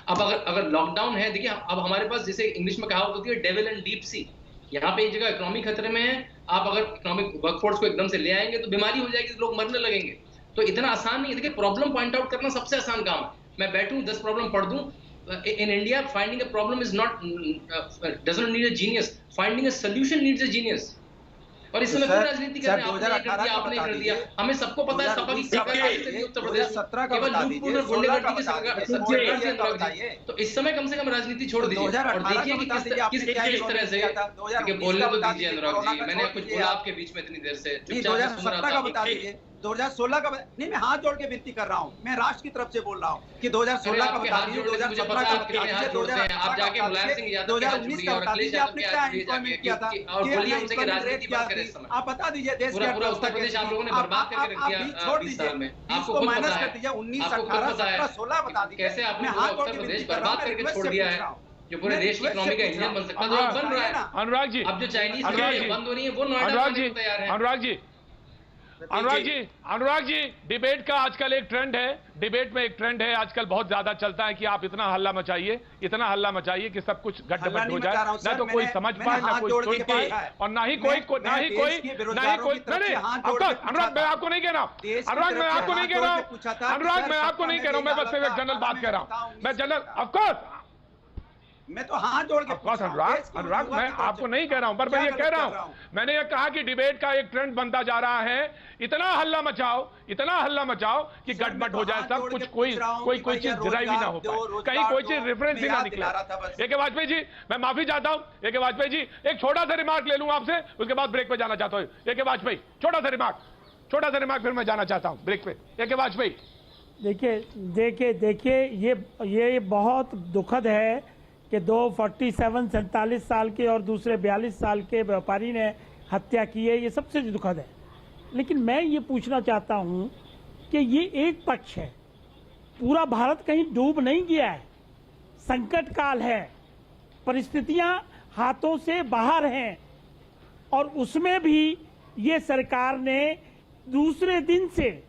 अब अगर लॉकडाउन है, देखिए अब हमारे पास, जैसे इंग्लिश में कहावत होती है, डेविल एंड डीप सी। यहाँ पे एक जगह इकोनॉमी खतरे में है, आप अगर इकोनॉमिक वर्कफोर्स को एकदम से ले आएंगे तो बीमारी हो जाएगी, लोग मरने लगेंगे। तो इतना आसान नहीं है। देखिए, प्रॉब्लम पॉइंट आउट करना सबसे आसान काम है। मैं बैठूं 10 प्रॉब्लम पढ़ दूं। In India, finding a problem is not doesn't need a genius. Finding a solution needs a genius. और इस समय राजनीति कर रहे हैं, आपने कर दिया, आपने कर दिया। हमें सबको पता है सपा की सरकार उत्तर प्रदेश केवल लूटपूर्ण और गुंडागर्दी की सरकार से। तो इस समय कम से कम राजनीति छोड़ दीजिए और देखिए कि किस तरह से बोलने को दीजिए अनुराग जी। मैंने कुछ बोला आपके बीच में इतनी देर से, 2017 का बता दीजिए, 2016 का नहीं, मैं हाथ जोड़ के विनती कर रहा हूँ, मैं राष्ट्र की तरफ से बोल रहा हूँ कि 2016 का बता दीजिए, 2017 का बता दीजिए, 2019 का बता दीजिए, आपने क्या इम्प्लॉयमेंट किया था, आप बता दीजिए। देश के उत्तर प्रदेश आप लोगों ने बर्बाद करके रख दिया, छोड़ दीजिए, आपको माइनस कर दीजिए, 19, 18, 17, 16 बता दीजिए, कैसे आपने उत्तर प्रदेश बर्बाद करके छोड़ दिया है, जो पूरे देश की इकोनॉमी का इंजन बन सकता है, बन रहा है। अनुराग जी, अब जो चाइनीज बंद हो रही है वो नोएडा में तैयार है। अनुराग जी, डिबेट का आजकल एक ट्रेंड है, डिबेट में एक ट्रेंड है आजकल बहुत ज्यादा चलता है कि आप इतना हल्ला मचाइए कि सब कुछ गड्ढ हो जाए, ना तो कोई समझ पाए, ना कोई सुन पाए, और ना ही कोई अनुराग, मैं आपको नहीं कह रहा हूं, अनुराग मैं आपको नहीं कह रहा हूं, मैं बस एक जनरल बात कह रहा हूं, मैं जनरल, ऑफकोर्स मैं तो हाथ जोड़ के अनुराग मैं आपको नहीं कह रहा हूं, पर मैं ये कह रहा हूं, मैंने ये कहा कि डिबेट का एक ट्रेंड बनता जा रहा है, इतना हल्ला मचाओ कि गड़बड़ हो जाए सब कुछ, कोई चीज डिराइव ही ना हो पाए, कहीं कोई चीज रेफरेंस ही ना निकले। ए के वाजपेयी जी, मैं माफी चाहता हूं, ए के वाजपेयी जी, एक छोटा सा रिमार्क ले लूं आपसे, उसके बाद ब्रेक पे जाना चाहता हूं। ए के वाजपेयी, छोटा सा रिमार्क फिर मैं जाना चाहता हूं ब्रेक पे। ए के वाजपेयी, देखिए ये बहुत दुखद है कि 47 साल के और दूसरे 42 साल के व्यापारी ने हत्या की है, ये सबसे दुखद है। लेकिन मैं ये पूछना चाहता हूँ कि ये एक पक्ष है, पूरा भारत कहीं डूब नहीं गया है, संकट काल है, परिस्थितियाँ हाथों से बाहर हैं, और उसमें भी ये सरकार ने दूसरे दिन से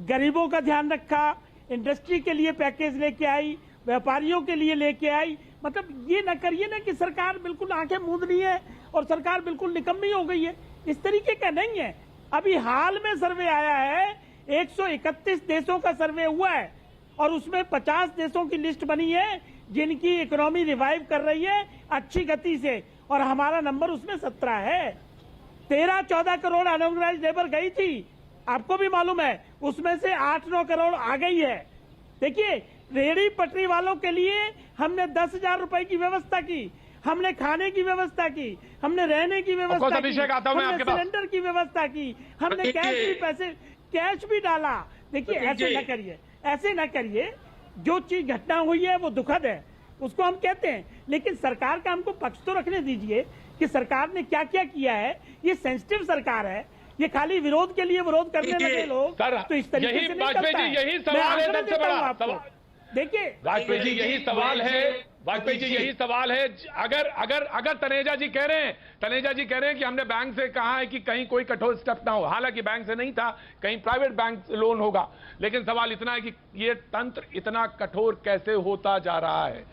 गरीबों का ध्यान रखा, इंडस्ट्री के लिए पैकेज लेके आई, व्यापारियों के लिए लेके आई। मतलब ये न करिए ना कि सरकार बिल्कुल आंखें मूंद ली है और सरकार बिल्कुल निकम्मी हो गई है, इस तरीके का नहीं है। अभी हाल में सर्वे आया है, 131 देशों का सर्वे हुआ है और उसमें 50 देशों की लिस्ट बनी है जिनकी इकोनॉमी रिवाइव कर रही है अच्छी गति से, और हमारा नंबर उसमें 17 है। 13-14 करोड़ अनऑर्गेनाइज्ड लेबर गई थी, आपको भी मालूम है, उसमें से 8-9 करोड़ आ गई है। देखिए, रेहड़ी पटरी वालों के लिए हमने 10,000 रुपए की व्यवस्था की, हमने खाने की व्यवस्था की, हमने रहने की व्यवस्था की, हमने सिलेंडर की व्यवस्था की, हमने कैश भी डाला। देखिए, ऐसे न करिए, जो चीज घटना हुई है वो दुखद है, उसको हम कहते हैं, लेकिन सरकार का हमको पक्ष तो रखने दीजिए कि सरकार ने क्या क्या किया है। ये सेंसिटिव सरकार है, ये खाली विरोध के लिए विरोध करने लगे लोग, तो इस तरीके से नहीं चलता है। यही सवाल है सबसे बड़ा। देखिए वाजपेयी जी, यही सवाल है, अगर तनेजा जी कह रहे हैं कि हमने बैंक से कहा है कि कहीं कोई कठोर स्टेप ना हो, हालांकि बैंक से नहीं था, कहीं प्राइवेट बैंक से लोन होगा, लेकिन सवाल इतना है कि ये तंत्र इतना कठोर कैसे होता जा रहा है।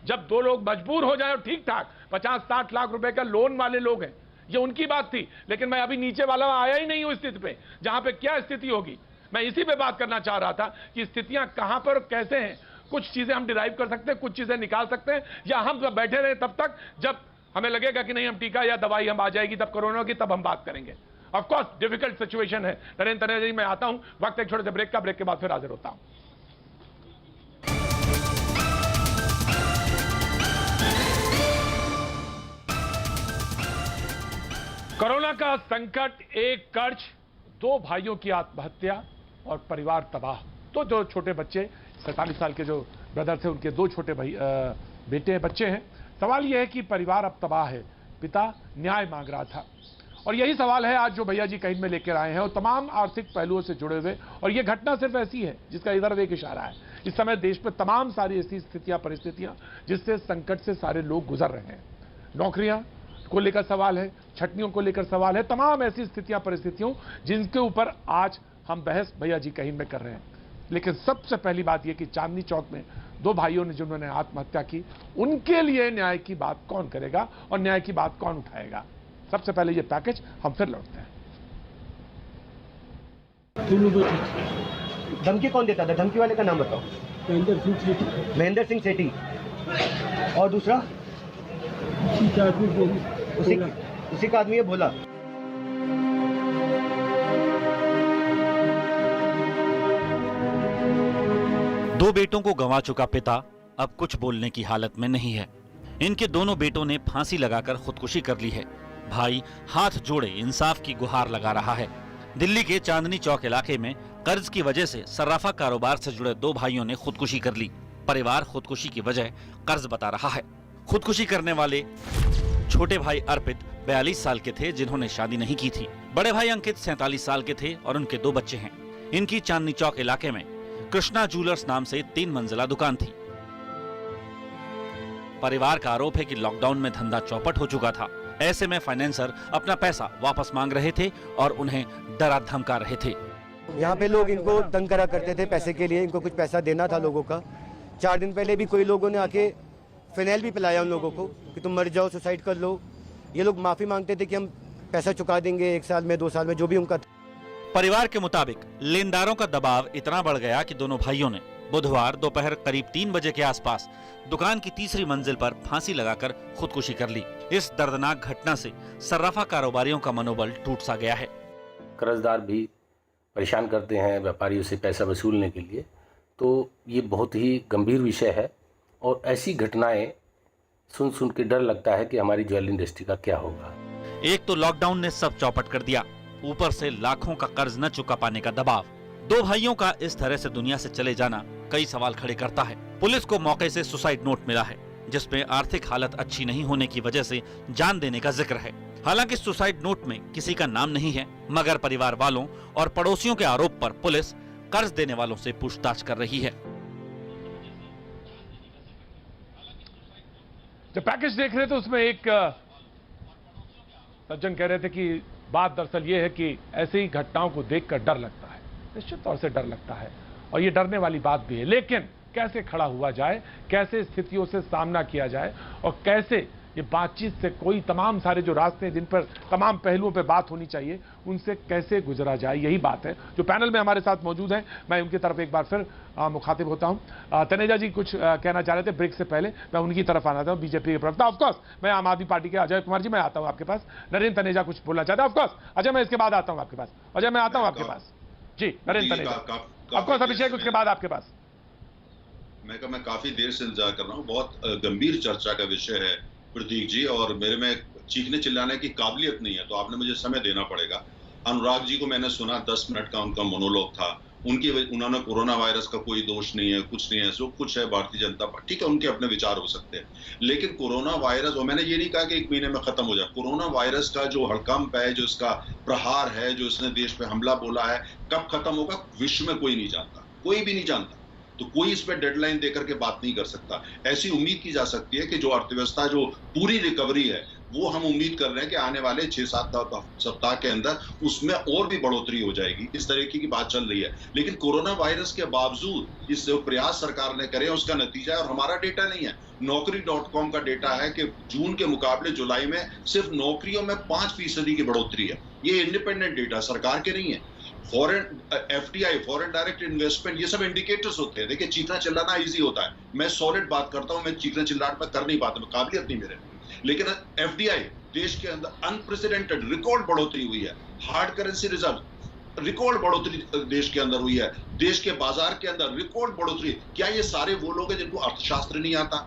जब दो लोग मजबूर हो जाए और ठीक ठाक 50-60 लाख रुपए का लोन वाले लोग हैं, ये उनकी बात थी, लेकिन मैं अभी नीचे वाला आया ही नहीं हूं स्थिति पे, जहां पे क्या स्थिति होगी। मैं इसी पे बात करना चाह रहा था कि स्थितियां कहां पर और कैसे हैं। कुछ चीजें हम डिराइव कर सकते हैं, कुछ चीजें निकाल सकते हैं, या हम बैठे रहे तब तक जब हमें लगेगा कि नहीं हम टीका या दवाई हम आ जाएगी तब कोरोना की, तब हम बात करेंगे। ऑफ कोर्स डिफिकल्ट सिचुएशन है। नरेंद्र तनेजा जी, मैं आता हूं, वक्त एक छोटे से ब्रेक का, ब्रेक के बाद फिर हाजिर होता हूं। कोरोना का संकट, एक कर्ज, 2 भाइयों की आत्महत्या और परिवार तबाह। तो जो छोटे बच्चे, 47 साल के जो ब्रदर थे, उनके 2 छोटे बच्चे हैं। सवाल यह है कि परिवार अब तबाह है, पिता न्याय मांग रहा था, और यही सवाल है आज जो भैया जी कहीं में लेकर आए हैं, और तमाम आर्थिक पहलुओं से जुड़े हुए। और यह घटना सिर्फ ऐसी है जिसका इधर एक इशारा है। इस समय देश में तमाम सारी ऐसी स्थितियां, परिस्थितियां जिससे संकट से सारे लोग गुजर रहे हैं। नौकरियां को लेकर सवाल है, छटनियों को लेकर सवाल है, तमाम ऐसी स्थितियां, परिस्थितियों जिनके ऊपर आज हम बहस भैया जी कहीं में कर रहे हैं। लेकिन सबसे पहली बात यह कि चांदनी चौक में 2 भाइयों ने जिन्होंने आत्महत्या की, उनके लिए न्याय की बात कौन करेगा और न्याय की बात कौन उठाएगा। सबसे पहले ये पैकेज, हम फिर लौटते हैं। धमकी कौन देता था? धमकी वाले का नाम बताओ। महेंद्र सिंह सेठी। और दूसरा उसी का आदमी है भोला। दो बेटों को गंवा चुका पिता अब कुछ बोलने की हालत में नहीं है। इनके दोनों बेटों ने फांसी लगाकर खुदकुशी कर ली है। भाई हाथ जोड़े इंसाफ की गुहार लगा रहा है। दिल्ली के चांदनी चौक इलाके में कर्ज की वजह से सर्राफा कारोबार से जुड़े दो भाइयों ने खुदकुशी कर ली। परिवार खुदकुशी की वजह कर्ज बता रहा है। खुदकुशी करने वाले छोटे भाई अर्पित 42 साल के थे, जिन्होंने शादी नहीं की थी। बड़े भाई अंकित 47 साल के थे और उनके दो बच्चे हैं। इनकी चांदनी चौक इलाके में कृष्णा ज्वेलर्स नाम से 3 मंजिला दुकान थी। परिवार का आरोप है कि लॉकडाउन में धंधा चौपट हो चुका था। ऐसे में फाइनेंसर अपना पैसा वापस मांग रहे थे और उन्हें डरा धमका रहे थे। यहाँ पे लोग इनको तंग करा करते थे पैसे के लिए। इनको कुछ पैसा देना था लोगों का। 4 दिन पहले भी कोई लोगों ने आके फिनाइल भी पिलाया उन लोगों को कि तुम मर जाओ, सुसाइड कर लो। ये लोग माफी मांगते थे कि हम पैसा चुका देंगे 1 साल में, 2 साल में, जो भी उनका। परिवार के मुताबिक लेनदारों का दबाव इतना बढ़ गया कि दोनों भाइयों ने बुधवार दोपहर करीब 3 बजे के आसपास दुकान की तीसरी मंजिल पर फांसी लगाकर खुदकुशी कर ली। इस दर्दनाक घटना से सर्राफा कारोबारियों का मनोबल टूट सा गया है। कर्जदार भी परेशान करते हैं व्यापारियों से पैसा वसूलने के लिए, तो ये बहुत ही गंभीर विषय है। और ऐसी घटनाएं सुन के डर लगता है कि हमारी ज्वेलरी इंडस्ट्री का क्या होगा। एक तो लॉकडाउन ने सब चौपट कर दिया, ऊपर से लाखों का कर्ज न चुका पाने का दबाव। दो भाइयों का इस तरह से दुनिया से चले जाना कई सवाल खड़े करता है। पुलिस को मौके से सुसाइड नोट मिला है, जिसमें आर्थिक हालत अच्छी नहीं होने की वजह से जान देने का जिक्र है। हालांकि सुसाइड नोट में किसी का नाम नहीं है, मगर परिवार वालों और पड़ोसियों के आरोप पर पुलिस कर्ज देने वालों से पूछताछ कर रही है। जब पैकेज देख रहे थे उसमें एक सज्जन कह रहे थे कि बात दरअसल ये है कि ऐसी ही घटनाओं को देखकर डर लगता है। निश्चित तौर से डर लगता है और ये डरने वाली बात भी है, लेकिन कैसे खड़ा हुआ जाए, कैसे स्थितियों से सामना किया जाए और कैसे ये बातचीत से कोई तमाम सारे जो रास्ते हैं जिन पर तमाम पहलुओं पर बात होनी चाहिए उनसे कैसे गुजरा जाए, यही बात है। जो पैनल में हमारे साथ मौजूद हैं, मैं उनकी तरफ एक बार फिर मुखातिब होता हूं। तनेजा जी कुछ कहना चाह रहे थे ब्रेक से पहले, मैं उनकी तरफ आना था। बीजेपी के प्रवक्ता ऑफकोर्स मैं आम आदमी पार्टी के अजय कुमार जी, मैं आता हूं आपके पास। नरेंद्र तनेजा कुछ बोलना चाहते हैं ऑफकोर्स। अजय मैं इसके बाद आता हूं आपके पास। अजय मैं आता हूं आपके पास जी। नरेंद्र तनेजा ऑफकोर्स, अभिषेक उसके बाद आपके पास। मैं काफी देर से इंतजार कर रहा हूँ। बहुत गंभीर चर्चा का विषय है प्रतीक जी, और मेरे में चीखने चिल्लाने की काबिलियत नहीं है, तो आपने मुझे समय देना पड़ेगा। अनुराग जी को मैंने सुना, 10 मिनट का उनका मोनोलॉग था। उन्होंने कोरोना वायरस का कोई दोष नहीं है, कुछ नहीं है, जो कुछ है भारतीय जनता पार्टी, ठीक है, उनके अपने विचार हो सकते हैं, लेकिन कोरोना वायरस, और मैंने ये नहीं कहा कि 1 महीने में खत्म हो जाए। कोरोना वायरस का जो हड़कंप है, जो इसका प्रहार है, जो इसने देश पे हमला बोला है, कब खत्म होगा विश्व में कोई नहीं जानता, कोई भी नहीं जानता। तो कोई इस पर डेडलाइन देकर के बात नहीं कर सकता। ऐसी उम्मीद की जा सकती है कि जो अर्थव्यवस्था, जो पूरी रिकवरी है, वो हम उम्मीद कर रहे हैं कि आने वाले 6-7 सप्ताह के अंदर उसमें और भी बढ़ोतरी हो जाएगी। इस तरीके की बात चल रही है, लेकिन कोरोना वायरस के बावजूद इस जो प्रयास सरकार ने करे उसका नतीजा है। और हमारा डेटा नहीं है, नौकरी.com का डेटा है कि जून के मुकाबले जुलाई में सिर्फ नौकरियों में 5% की बढ़ोतरी है। ये इंडिपेंडेंट डेटा सरकार के नहीं है। Foreign FDI, foreign direct investment, ये सब इंडिकेटर्स होते हैं। देखिए, चीखना चिल्लाना इजी होता है, मैं सॉलिड बात करता हूं, मैं चीखना चिल्लाना में कर नहीं पाता, मैं काबिलियत नहीं मेरे। लेकिन FDI देश के अंदर अनप्रेसिडेंटेड रिकॉर्ड बढ़ोतरी हुई है। हार्ड करेंसी रिजर्व रिकॉर्ड बढ़ोतरी देश के अंदर हुई है। देश के बाजार के अंदर रिकॉर्ड बढ़ोतरी। क्या ये सारे वो लोग हैं जिनको अर्थशास्त्र नहीं आता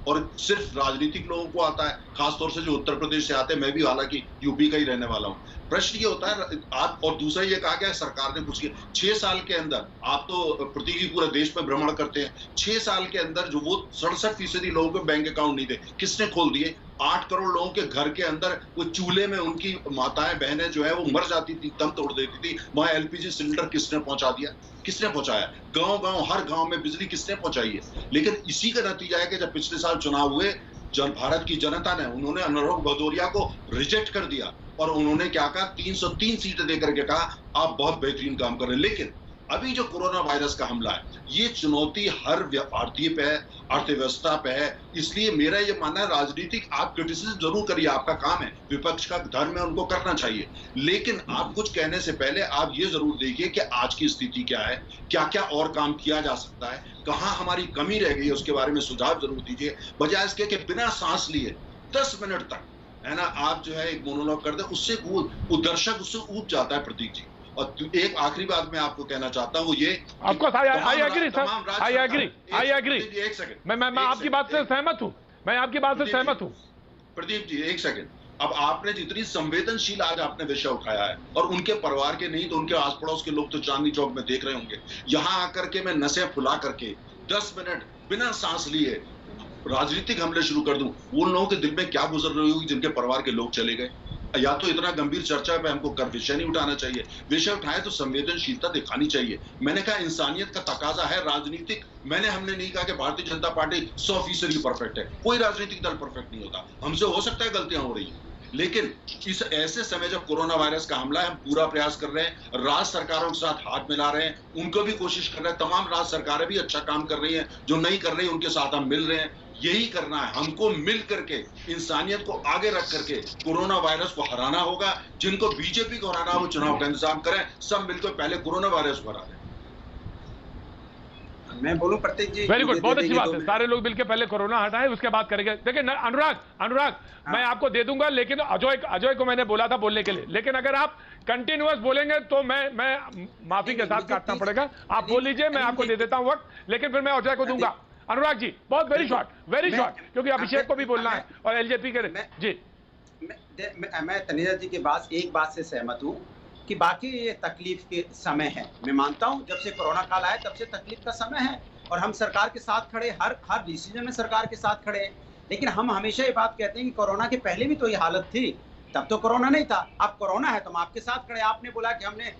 और सिर्फ राजनीतिक लोगों को आता है, खासतौर से जो उत्तर प्रदेश से आते हैं? मैं भी हालांकि यूपी का ही रहने वाला हूं। प्रश्न ये होता है आप, और दूसरा ये कहा गया सरकार ने कुछ किया 6 साल के अंदर। आप तो प्रतीक पूरे देश में भ्रमण करते हैं, 6 साल के अंदर जो वो 67% लोगों के बैंक अकाउंट नहीं थे, किसने खोल दिए? 8 करोड़ लोगों के घर के अंदर वो चूल्हे में उनकी माताएं बहनें जो है वो मर जाती थी, दम तोड़ देती थी, वहां LPG सिलेंडर किसने पहुंचा दिया? किसने पहुंचाया? गांव हर गांव में बिजली किसने पहुंचाई है? लेकिन इसी का नतीजा है कि जब पिछले साल चुनाव हुए, भारत की जनता ने, उन्होंने अनुराग भदौरिया को रिजेक्ट कर दिया और उन्होंने क्या कहा? 303 सीटें देकर के कहा आप बहुत बेहतरीन काम कर रहे हैं। लेकिन अभी जो कोरोना वायरस का हमला है, ये चुनौती हर भारतीय पे है, अर्थव्यवस्था पे है। इसलिए मेरा ये मानना है, राजनीतिक आप क्रिटिसिज्म जरूर करिए, आपका काम है, विपक्ष का धर्म है, उनको करना चाहिए, लेकिन आप कुछ कहने से पहले आप ये जरूर देखिए कि आज की स्थिति क्या है, क्या क्या और काम किया जा सकता है, कहाँ हमारी कमी रह गई है, उसके बारे में सुझाव जरूर दीजिए। बजाय इसके कि बिना सांस लिए 10 मिनट तक, है ना, आप जो है एक मोनोलॉग कर दे, उससे वो दर्शक उससे ऊब जाता है। प्रतीक जी, और एक आखिरी बात मैं आपको कहना चाहता हूँ, ये आपको I agree sir, I agree. एक सेकंड, मैं आपकी बात से सहमत हूँ, मैं आपकी बात से सहमत हूँ। प्रदीप जी एक सेकंड, अब आपने जितनी संवेदनशील आज आपने विषय उठाया है, और उनके परिवार के नहीं तो उनके आस पड़ोस के लोग तो चांदनी चौक में देख रहे होंगे, यहाँ आकर के मैं नसें फुला करके 10 मिनट बिना सांस लिए राजनीतिक हमले शुरू कर दूं, उन लोगों के दिल में क्या गुजर रही होगी जिनके परिवार के लोग चले गए। या तो इतना गंभीर चर्चा पे हमको कर विषय नहीं उठाना चाहिए, विषय उठाए तो संवेदनशीलता दिखानी चाहिए। मैंने कहा इंसानियत का तकाजा है, राजनीतिक हमने नहीं कहा कि भारतीय जनता पार्टी 100% परफेक्ट है, कोई राजनीतिक दल परफेक्ट नहीं होता, हमसे हो सकता है गलतियां हो रही है, लेकिन इस ऐसे समय जब कोरोना वायरस का हमला है, हम पूरा प्रयास कर रहे हैं, राज्य सरकारों के साथ हाथ मिला रहे हैं, उनको भी कोशिश कर रहे हैं, तमाम राज्य सरकारें भी अच्छा काम कर रही हैं, जो नहीं कर रही उनके साथ हम मिल रहे हैं। यही करना है हमको, मिल करके इंसानियत को आगे रख करके कोरोना वायरस को हराना होगा। जिनको बीजेपी को हराना, वो चुनाव का इंतजाम करें, सब मिलकर पहले कोरोना वायरस को हरा दें। मैं बोलूं प्रतीक जी, वेरी गुड, बहुत अच्छी बात है, सारे लोग मिलकर पहले कोरोना हटाएं, उसके बाद करेंगे। देखिए अनुराग मैं आपको दे दूंगा, लेकिन अजय को मैंने बोला था बोलने के लिए, लेकिन अगर आप कंटिन्यूअस बोलेंगे तो मैं माफी के साथ काटना पड़ेगा। आप बोल लीजिए, मैं आपको दे देता हूं वक्त, लेकिन फिर मैं अजय को दूंगा। अनुराग जी बहुत वेरी शॉर्ट, क्योंकि अभिषेक को भी बोलना है और एलजेपी के जी। मैं तनेजा जी के बात एक बात से सहमत हूं कि बाकी ये तकलीफ के समय है, मैं मानता हूं जब से कोरोना काल आया तब से तकलीफ का समय है, और हम सरकार के साथ खड़े, हर डिसीजन में सरकार के साथ खड़े हैं। लेकिन हम हमेशा ये बात कहते हैं कि कोरोना के पहले भी तो ये हालत थी, तब तो कोरोना नहीं था, अब कोरोना है तो हम आपके साथ खड़े। आपने बोला कि हमने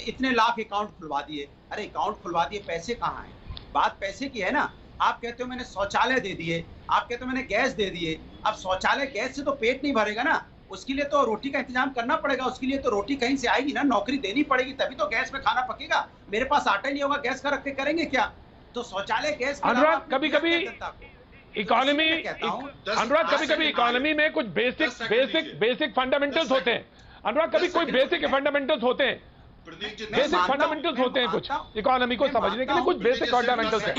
इतने लाख अकाउंट खुलवा दिए, अरे अकाउंट खुलवा दिए, पैसे कहाँ हैं? बात पैसे की है ना। आप कहते हो मैंने शौचालय दे दिए, आप कहते हो मैंने गैस दे दिए, अब शौचालय गैस से तो पेट नहीं भरेगा ना, उसके लिए तो रोटी का इंतजाम करना पड़ेगा, उसके लिए तो रोटी कहीं से आएगी ना, नौकरी देनी पड़ेगी, तभी तो गैस में खाना पकेगा। मेरे पास आटा ही नहीं होगा, गैस का रख के करेंगे क्या? तो शौचालय गैस अनुराग कभी-कभी इकोनॉमी, अनुराग कभी-कभी इकोनॉमी में कुछ बेसिक फंडामेंटल्स होते हैं। अनुराग कभी कोई बेसिक फंडामेंटल्स होते हैं, बेसिक फंडामेंटल्स होते हैं कुछ इकोनॉमी को समझने के लिए, कुछ बेसिक फंडामेंटल्स हैं।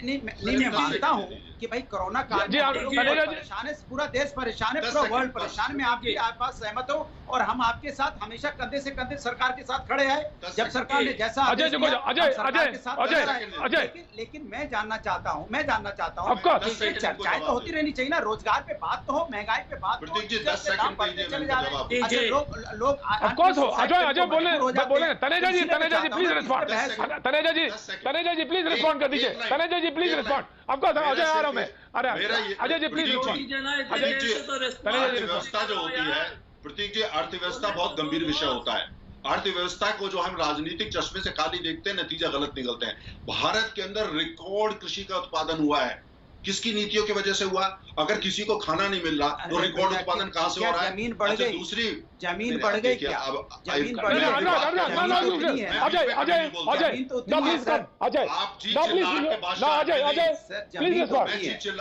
नहीं मैं मानता हूँ कि भाई कोरोना काल में परेशान है, पूरा देश परेशान है, पूरा वर्ल्ड परेशान है। मैं आपके पास सहमत हूँ, और हम आपके साथ हमेशा कंधे से कंधे सरकार के साथ खड़े हैं। जब सरकार ने जैसा लेकिन मैं जानना चाहता हूँ चर्चाएं तो होती रहनी चाहिए ना, रोजगार पे बात तो हो, महंगाई पे बात तो चले जा रहे हैं लोग। अजय बोले Taneja ji please respond, Taneja ji please respond कर दीजिए, तनेजा जी प्लीज रिस्पॉन्ड। आपको अजय आ रहा हूं मैं, अरे अजय जी प्लीज अर्थव्यवस्था जो होती है प्रतीक जी, अर्थव्यवस्था बहुत गंभीर विषय होता है। अर्थव्यवस्था को जो हम राजनीतिक चश्मे से खाली देखते हैं, नतीजा गलत निकलते हैं। भारत के अंदर रिकॉर्ड कृषि का उत्पादन हुआ है, किसकी नीतियों की वजह से हुआ? अगर किसी को खाना नहीं मिल रहा तो रिकॉर्ड उत्पादन कहां से हो रहा है? जमीन बढ़ गई, दूसरी जमीन बढ़ गई क्या? जमीन बढ़ गई।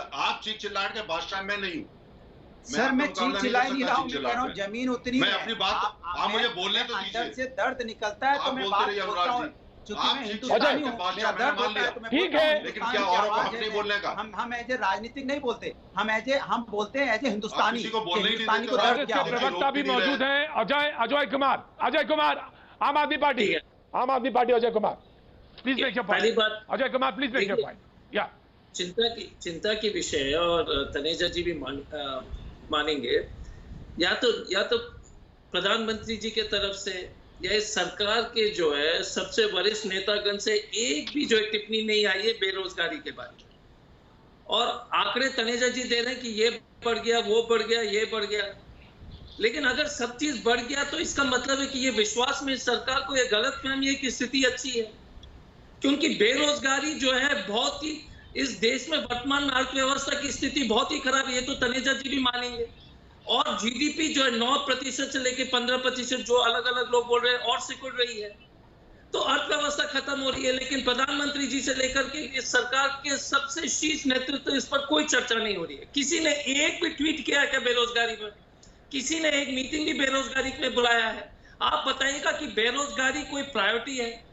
आप चीख चिल्लाहट के बादशाह मैं नहीं हूँ सर, मैं चीख चिल्ला नहीं रहा हूँ, मैं कह रहा हूँ जमीन उतनी मैं अपनी बात आप मुझे बोलने तो दीजिए। अंदर से दर्द निकलता है तो मैं बात करता हूँ। ठीक है, लेकिन क्या औरों को हक नहीं बोलने का? हम एज ए राजनीतिक नहीं बोलते, हम बोलते हैं एज ए हिंदुस्तानी को दर्द क्या। प्रवक्ता भी मौजूद हैं, अजय कुमार आम आदमी party Ajay Kumar please make your point. Ajay Kumar please make your point. या चिंता की विषय है, और तनेजा जी भी मानेंगे, या तो प्रधानमंत्री जी के तरफ से या इस सरकार के जो है सबसे वरिष्ठ नेतागण से एक भी जो टिप्पणी नहीं आई है बेरोजगारी के बारे में, और आंकड़े तनेजा जी दे रहे हैं कि ये बढ़ गया, वो बढ़ गया, ये बढ़ गया, लेकिन अगर सब चीज बढ़ गया तो इसका मतलब है कि ये विश्वास में इस सरकार को ये गलतफहमी है कि स्थिति अच्छी है, क्योंकि बेरोजगारी जो है बहुत ही इस देश में वर्तमान अर्थव्यवस्था की स्थिति बहुत ही खराब है, ये तो तनेजा जी भी मानेंगे। और जीडीपी जो है 9% से लेकर 15% जो अलग अलग लोग बोल रहे हैं और सिकुड़ रही है। तो अर्थव्यवस्था खत्म हो रही है, लेकिन प्रधानमंत्री जी से लेकर के इस सरकार के सबसे शीर्ष नेतृत्व, इस पर कोई चर्चा नहीं हो रही है। किसी ने एक भी ट्वीट किया है क्या बेरोजगारी पर? किसी ने एक मीटिंग भी बेरोजगारी में बुलाया है? आप बताइएगा कि बेरोजगारी कोई प्रायोरिटी है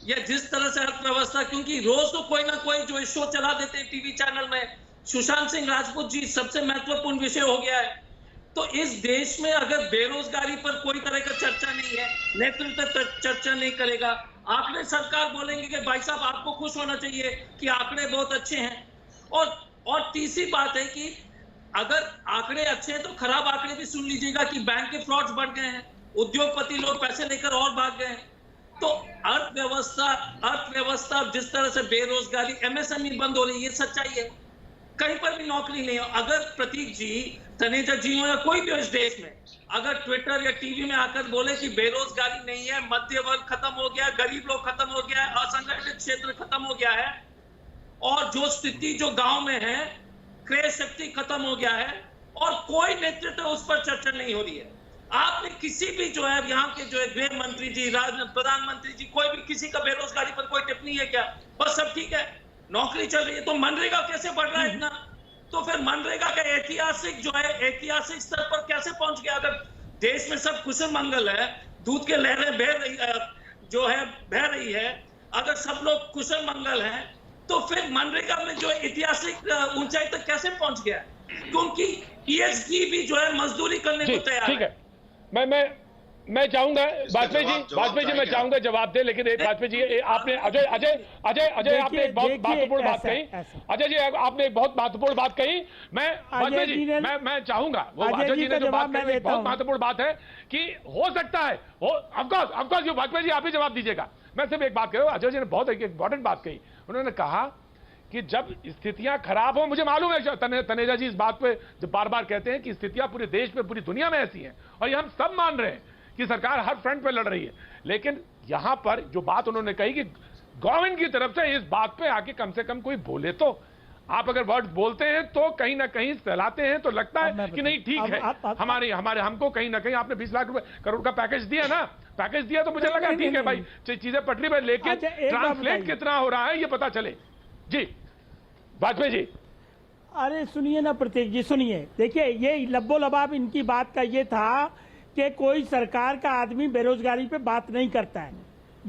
या जिस तरह से अर्थव्यवस्था, क्योंकि रोज तो कोई ना कोई जो शो चला देते हैं टीवी चैनल में, सुशांत सिंह राजपूत जी सबसे महत्वपूर्ण विषय हो गया है। तो इस देश में अगर बेरोजगारी पर कोई तरह का चर्चा नहीं है, नेतृत्व चर्चा नहीं करेगा, आंकड़े सरकार बोलेंगे कि भाई साहब आपको खुश होना चाहिए कि आंकड़े बहुत अच्छे हैं। और तीसरी बात है कि अगर आंकड़े अच्छे हैं तो खराब आंकड़े भी सुन लीजिएगा कि बैंक के फ्रॉड्स बढ़ गए हैं, उद्योगपति लोग पैसे लेकर और भाग गए हैं। तो अर्थव्यवस्था जिस तरह से बेरोजगारी, एमएसएमई बंद हो रही है, ये सच्चाई है। कहीं पर भी नौकरी नहीं हो। अगर प्रतीक जी, तनेजा जी हो या कोई भी इस देश में अगर ट्विटर या टीवी में आकर बोले कि बेरोजगारी नहीं है, मध्य वर्ग खत्म हो गया, गरीब लोग खत्म हो गया है, असंगठित क्षेत्र खत्म हो गया है, और जो स्थिति जो गांव में है, क्रय शक्ति खत्म हो गया है, और कोई नेतृत्व उस पर चर्चा नहीं हो रही है। आपने किसी भी जो है यहाँ के जो है गृह मंत्री जी, प्रधानमंत्री जी, कोई भी किसी का बेरोजगारी पर कोई टिप्पणी है क्या? बस सब ठीक है, नौकरी चल रही है। तो मनरेगा कैसे बढ़ रहा है इतना? तो फिर मनरेगा का ऐतिहासिक स्तर पर कैसे पहुंच गया? अगर देश में सब कुशल मंगल है, दूध के लहरें बह रही है, अगर सब लोग कुशल मंगल हैं, तो फिर मनरेगा में जो ऐतिहासिक ऊंचाई तक कैसे पहुंच गया? क्योंकि ईएसडी भी जो है मजदूरी करने को तैयार है। मैं चाहूंगा वाजपेयी जी मैं चाहूंगा जवाब दे, लेकिन वाजपेयी जी आपने अजय आपने एक बहुत महत्वपूर्ण बात कही। अजय जी आपने एक बहुत महत्वपूर्ण बात कही। वाजपेयी जी मैं चाहूंगा, वो अजय जी ने जो बात कही बहुत महत्वपूर्ण बात है कि हो सकता है, ऑफकोर्स वाजपेयी जी आप ही जवाब दीजिएगा। मैं सिर्फ एक बात कह रहा हूं, अजय जी ने बहुत एक इंपॉर्टेंट बात कही। उन्होंने कहा कि जब स्थितियां खराब हो, मुझे मालूम है तनेजा जी इस बात पे जो बार बार कहते हैं कि स्थितियां पूरे देश में, पूरी दुनिया में ऐसी हैं, और ये हम सब मान रहे हैं कि सरकार हर फ्रंट पे लड़ रही है, लेकिन यहां पर जो बात उन्होंने कही कि गवर्नमेंट की तरफ से इस बात पे आके कम से कम कोई बोले तो। आप अगर वर्ड बोलते हैं तो कहीं ना कहीं सहलाते हैं, तो लगता है कि नहीं ठीक है, हमारे हमको कहीं ना कहीं आपने 20 लाख करोड़ का पैकेज दिया ना, पैकेज दिया तो मुझे लगा ठीक है भाई, चीजें पटरी पर, लेकिन ट्रांसलेट कितना हो रहा है ये पता चले। जी वाजपेयी जी। अरे सुनिए ना प्रतीक जी, सुनिए, देखिए ये लब्बो लबाब इनकी बात का ये था कि कोई सरकार का आदमी बेरोजगारी पे बात नहीं करता है।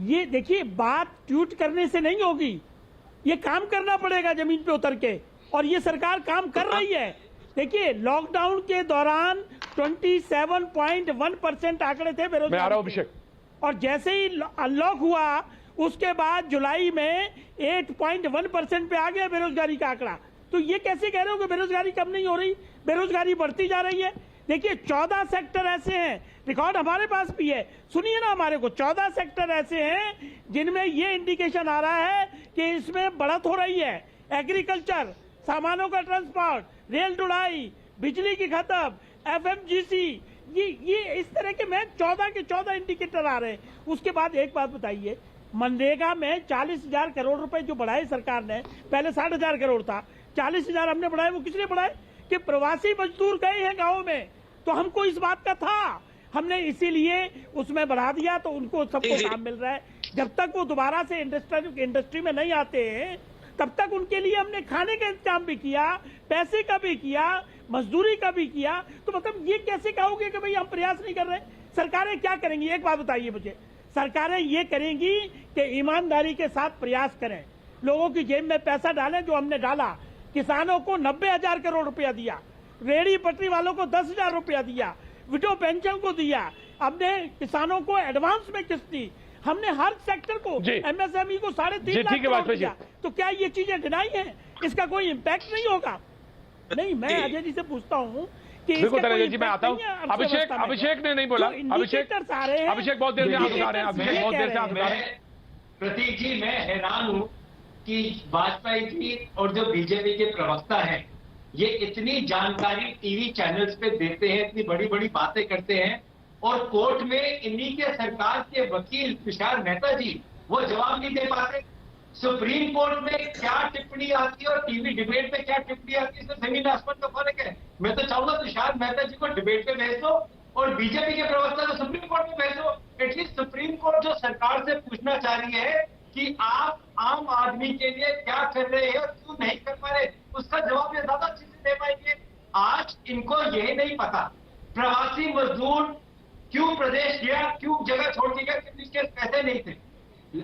ये देखिए, बात ट्वीट करने से नहीं होगी, ये काम करना पड़ेगा जमीन पे उतर के, और ये सरकार काम कर रही है। देखिए लॉकडाउन के दौरान 27.1% आंकड़े थे बेरोजगारी, और जैसे ही अनलॉक हुआ उसके बाद जुलाई में 8.1% पे आ गया बेरोजगारी का आंकड़ा। तो ये कैसे कह रहे हो कि बेरोजगारी कम नहीं हो रही? बेरोजगारी बढ़ती जा रही है। देखिए 14 सेक्टर ऐसे हैं, रिकॉर्ड हमारे पास भी है, सुनिए ना हमारे को, 14 सेक्टर ऐसे हैं जिनमें ये इंडिकेशन आ रहा है कि इसमें बढ़त हो रही है। एग्रीकल्चर, सामानों का ट्रांसपोर्ट, रेल ढुलाई, बिजली की खपत, एफएमजीसी, ये इस तरह के में 14 के 14 इंडिकेटर आ रहे हैं। उसके बाद एक बात बताइए, मनरेगा में 40,000 करोड़ रुपए जो बढ़ाए सरकार ने, पहले 60,000 करोड़ था, 40,000 हमने बढ़ाए। वो किसने बढ़ाए? कि प्रवासी मजदूर गए हैं गाँव में, तो हमको इस बात का था, हमने इसीलिए उसमें बढ़ा दिया, तो उनको सबको काम मिल रहा है। जब तक वो दोबारा से इंडस्ट्री में नहीं आते हैं, तब तक उनके लिए हमने खाने का इंतजाम भी किया, पैसे का भी किया, मजदूरी का भी किया। तो मतलब ये कैसे कहोगे कि भाई हम प्रयास नहीं कर रहे? सरकारें क्या करेंगी? एक बात बताइए मुझे, सरकारें ये करेंगी कि ईमानदारी के साथ प्रयास करें, लोगों की जेब में पैसा डालें, जो हमने डाला। किसानों को 90,000 करोड़ रुपया दिया, रेहड़ी पटरी वालों को 10,000 रुपया दिया, विडो पेंशन को दिया, हमने किसानों को एडवांस में किस्त दी, हमने हर सेक्टर को, एमएसएमई को 3.5 लाख करोड़ दिया। तो क्या ये चीजें डिनाई है? इसका कोई इम्पैक्ट नहीं होगा? नहीं, मैं अजय जी से पूछता हूँ कि जी मैं आता हूँ। अभिषेक ने नहीं बोला, अभिषेक बहुत देर से हाथ उठा रहे हैं, अभिषेक बहुत देर से हाथ उठा रहे हैं। प्रतीक जी, मैं हैरान हूँ कि वाजपेयी जी और जो बीजेपी के प्रवक्ता हैं, ये इतनी जानकारी टीवी चैनल्स पे देते हैं, इतनी बड़ी बड़ी बातें करते हैं, और कोर्ट में इन्हीं के सरकार के वकील तुषार मेहता जी वो जवाब नहीं दे पाते। सुप्रीम कोर्ट में क्या टिप्पणी आती है और टीवी डिबेट में क्या टिप्पणी आती है, इसमें जमीन आसमान का फर्क है। मैं तो चाहूंगा तुषार मेहता जी को डिबेट पे भेज दो और बीजेपी के प्रवक्ता तो सुप्रीम कोर्ट में भेजो। एटलीस्ट सुप्रीम कोर्ट जो सरकार से पूछना चाह रही है कि आप आम आदमी के लिए क्या कर रहे हैं और क्यों नहीं कर पा रहे, उसका जवाब ये ज्यादा अच्छे से दे पाएंगे। आज इनको यही नहीं पता प्रवासी मजदूर क्यों प्रदेश गया, क्यों जगह छोड़ के गया, क्योंकि उसके पैसे नहीं थे।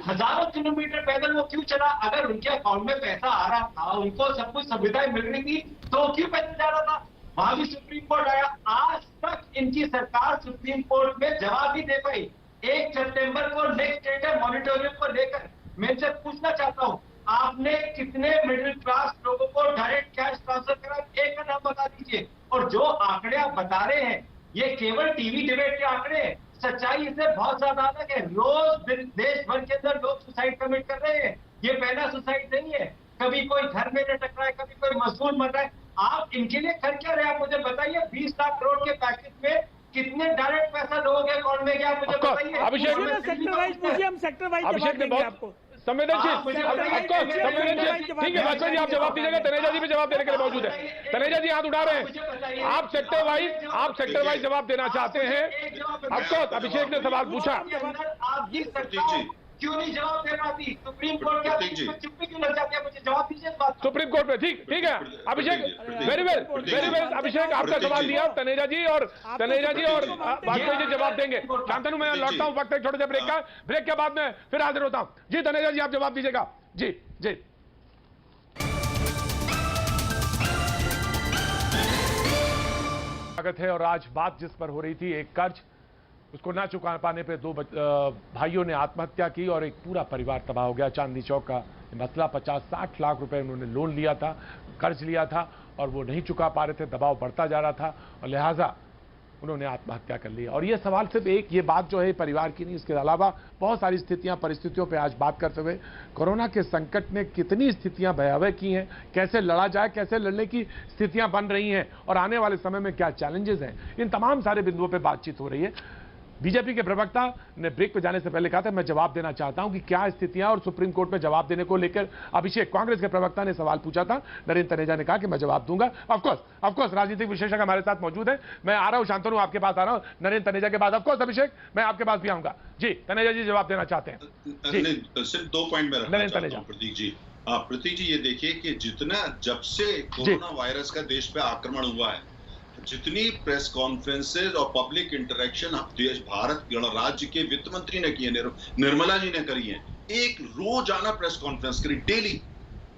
हजारों किलोमीटर पैदल वो क्यों चला? अगर उनके अकाउंट में पैसा आ रहा था, उनको सब कुछ सुविधाएं मिल रही थी, तो क्यों पैदल जा रहा था? वहां भी सुप्रीम कोर्ट आया। आज तक इनकी सरकार सुप्रीम कोर्ट में जवाब ही दे पाई। 1 सितंबर को नेक्स्ट डेटा मॉनिटरिंग को लेकर मैं इनसे पूछना चाहता हूं, आपने कितने मिडिल क्लास लोगों को डायरेक्ट कैश ट्रांसफर करा? एक का नाम बता दीजिए। और जो आंकड़े आप बता रहे हैं ये केवल टीवी डिबेट के आंकड़े हैं, सच्चाई इससे बहुत ज्यादा अलग है। रोज देश भर के अंदर लोग सुसाइड कमिट कर रहे हैं। ये पहला सुसाइड नहीं है। कभी कोई घर में लटक रहा है, कभी कोई मजदूर मर रहा है। आप इनके लिए कर क्या रहे हैं? आप मुझे बताइए। 20 लाख करोड़ के पैकेज में कितने डायरेक्ट पैसा लोगों के अकाउंट में गया, मुझे बताइए। अभिषेक सेक्टर वाइज आपको संवेदनशील, ठीक है बादशाह जी, आप जवाब दीजिएगा। तनेजा जी भी जवाब देने के लिए मौजूद है। तनेजा जी हाथ उठा रहे हैं। आप सेक्टर वाइज जवाब देना चाहते हैं? अफकोर्स अभिषेक ने सवाल पूछा। क्यों नहीं जवाब दे पाती? सुप्रीम कोर्ट क्या चुप्पी क्यों लग जाती है? मुझे जवाब दीजिए इस बात। सुप्रीम कोर्ट में ठीक है अभिषेक, वेरी वेल अभिषेक, आपका सवाल दिया तनेजा जी और बादशाह जी जवाब देंगे। शांतनु मैं लौटता हूँ वक्त एक छोटे से ब्रेक के बाद में फिर हाजिर होता हूँ। जी तनेजा जी आप जवाब दीजिएगा। जी स्वागत है। और आज बात जिस पर हो रही थी, एक कर्ज उसको ना चुका पाने पे 2 भाइयों ने आत्महत्या की और एक पूरा परिवार तबाह हो गया। चांदनी चौक का मसला 50-60 लाख रुपए उन्होंने लोन लिया था, कर्ज लिया था और वो नहीं चुका पा रहे थे, दबाव बढ़ता जा रहा था और लिहाजा उन्होंने आत्महत्या कर ली। और ये सवाल सिर्फ ये बात जो है परिवार की नहीं, इसके अलावा बहुत सारी परिस्थितियों पे आज बात करते हुए कोरोना के संकट ने कितनी स्थितियां भयावह की हैं, कैसे लड़ा जाए, कैसे लड़ने की स्थितियां बन रही हैं और आने वाले समय में क्या चैलेंजेस हैं, इन तमाम सारे बिंदुओं पर बातचीत हो रही है। बीजेपी के प्रवक्ता ने ब्रेक पे जाने से पहले कहा था मैं जवाब देना चाहता हूं कि क्या स्थितियां, और सुप्रीम कोर्ट में जवाब देने को लेकर अभिषेक कांग्रेस के प्रवक्ता ने सवाल पूछा था। नरेंद्र तनेजा ने कहा कि मैं जवाब दूंगा। ऑफकोर्स राजनीतिक विशेषज्ञ हमारे साथ मौजूद है। मैं आ रहा हूं शांतनु, आपके पास आ रहा हूं नरेंद्र तनेजा के बाद। ऑफकोर्स अभिषेक मैं आपके पास भी आऊंगा। जी तनेजा जी जवाब देना चाहते हैं। सिर्फ 2 पॉइंट में नरेंद्र तनेजा। प्रतीक जी ये देखिए कि जितना जब से कोरोना वायरस का देश पे आक्रमण हुआ है, जितनी प्रेस कॉन्फ्रेंसेज और पब्लिक इंटरेक्शन देश भारत गणराज्य के वित्त मंत्री ने किए, निर्मला जी ने करी है। एक रोजाना प्रेस कॉन्फ्रेंस करी डेली,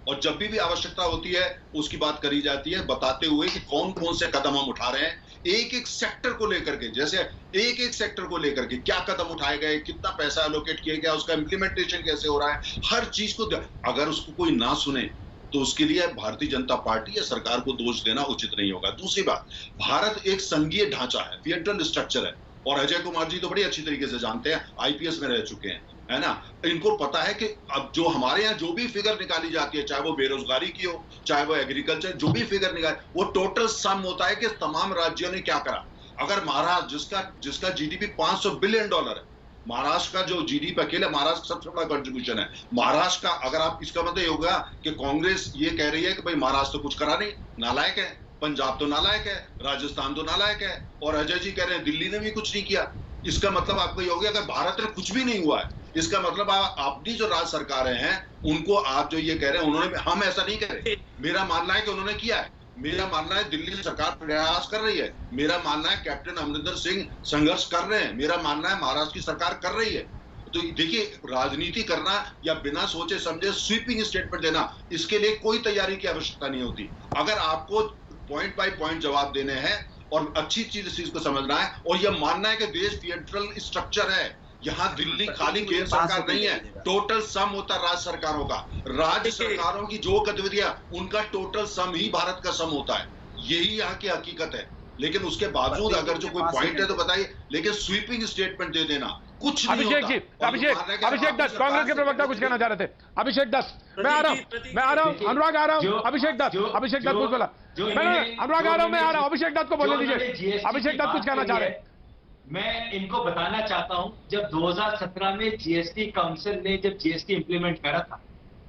और जब भी आवश्यकता होती है उसकी बात करी जाती है, बताते हुए कि कौन कौन से कदम हम उठा रहे हैं एक सेक्टर को लेकर के। जैसे एक सेक्टर को लेकर के क्या कदम उठाए गए, कितना पैसा एलोकेट किया गया, उसका इंप्लीमेंटेशन कैसे हो रहा है, हर चीज को। अगर उसको कोई ना सुने तो उसके लिए भारतीय जनता पार्टी या सरकार को दोष देना उचित नहीं होगा। दूसरी बात, भारत एक संघीय ढांचा है, फेडरल स्ट्रक्चर है, और अजय कुमार जी तो बड़ी अच्छी तरीके से जानते हैं, आईपीएस में रह चुके हैं, है ना। इनको पता है कि अब जो हमारे यहाँ जो भी फिगर निकाली जाती है, चाहे वो बेरोजगारी की हो, चाहे वो एग्रीकल्चर, जो भी फिगर निकाले, वो टोटल सम होता है कि तमाम राज्यों ने क्या करा। अगर महाराष्ट्र जिसका जीडीपी $500 बिलियन है, महाराष्ट्र का जो जीडीपी अकेले महाराष्ट्र का सबसे बड़ा कंट्रीब्यूशन है। महाराष्ट्र का अगर आप, इसका मतलब होगा कि कांग्रेस ये कह रही है कि भाई महाराष्ट्र तो कुछ करा नहीं, नालायक है, पंजाब तो नालायक है, राजस्थान तो नालायक है, और अजय जी कह रहे हैं दिल्ली ने भी कुछ नहीं किया। इसका मतलब आपको ये हो गया अगर भारत में कुछ भी नहीं हुआ है, इसका मतलब अपनी जो राज्य सरकारें हैं उनको आप जो ये कह रहे हैं उन्होंने, हम ऐसा नहीं कह रहे। मेरा मानना है कि उन्होंने किया है। मेरा मानना है दिल्ली सरकार प्रयास कर रही है। मेरा मानना है कैप्टन अमरिंदर सिंह संघर्ष कर रहे हैं। मेरा मानना है महाराष्ट्र की सरकार कर रही है। तो देखिए, राजनीति करना या बिना सोचे समझे स्वीपिंग स्टेटमेंट देना, इसके लिए कोई तैयारी की आवश्यकता नहीं होती। अगर आपको पॉइंट बाय पॉइंट जवाब देने हैं और अच्छी चीज को समझना है और यह मानना है कि देश फेडरल स्ट्रक्चर है, यहाँ दिल्ली खाली केंद्र सरकार नहीं है, टोटल सम होता है राज्य सरकारों का। राज्य सरकारों की जो गतिविधियां, उनका टोटल सम ही भारत का सम होता है। यही यहाँ की हकीकत है। लेकिन उसके बावजूद अगर जो कोई पॉइंट है तो बताइए, लेकिन स्वीपिंग स्टेटमेंट दे देना कुछ नहीं होता। अभिषेक दत्त कांग्रेस के प्रवक्ता कुछ कहना चाह रहे थे। अभिषेक दत्त मैं आ रहा हूँ, अनुराग आ रहा हूँ। अभिषेक दत्त कुछ बोला, मैं अनुराग आ रहा हूँ, मैं आ रहा हूँ। अभिषेक दत्त को बोलने दीजिए। अभिषेक दत्त कुछ कहना चाह रहे हैं। मैं इनको बताना चाहता हूं, जब 2017 में जीएसटी काउंसिल ने जब जीएसटी इंप्लीमेंट करा था,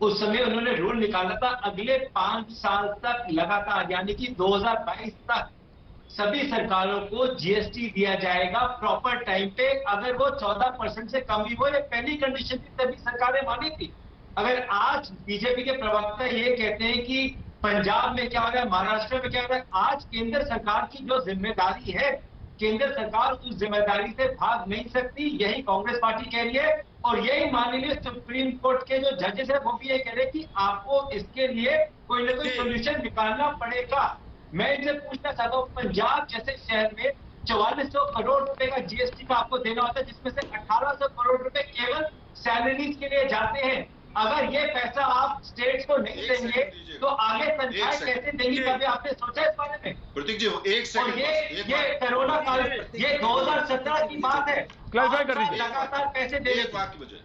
उस समय उन्होंने रूल निकाला था अगले 5 साल तक लगातार, यानी कि 2022 तक सभी सरकारों को जीएसटी दिया जाएगा प्रॉपर टाइम पे। अगर वो 14% से कम भी हो, ये पहली कंडीशन थी, तभी सरकारें मानी थी। अगर आज बीजेपी के प्रवक्ता ये कहते हैं कि पंजाब में क्या हो रहा है, महाराष्ट्र में क्या हो रहा है, आज केंद्र सरकार की जो जिम्मेदारी है, केंद्र सरकार उस जिम्मेदारी से भाग नहीं सकती, यही कांग्रेस पार्टी कह रही है। और यही माननीय सुप्रीम कोर्ट के जो जजेस है वो भी ये कह रहे हैं कि आपको इसके लिए कोई ना कोई सोल्यूशन निकालना पड़ेगा। मैं इनसे पूछना चाहता हूँ, पंजाब जैसे शहर में 4400 करोड़ रुपए का जीएसटी का आपको देना होता है, जिसमें से 1800 करोड़ रुपए केवल सैलरीज के लिए जाते हैं। अगर ये पैसा आप स्टेट्स को नहीं देंगे तो आगे तनख्वाहें कैसे देंगी, कभी आपने सोचा इस बारे में? प्रतीक जी एक सेकंड, ये कोरोना काल, ये 2017 की बात है। क्लैरिफाई कर दीजिए, लगातार पैसे दे एक बात की वजह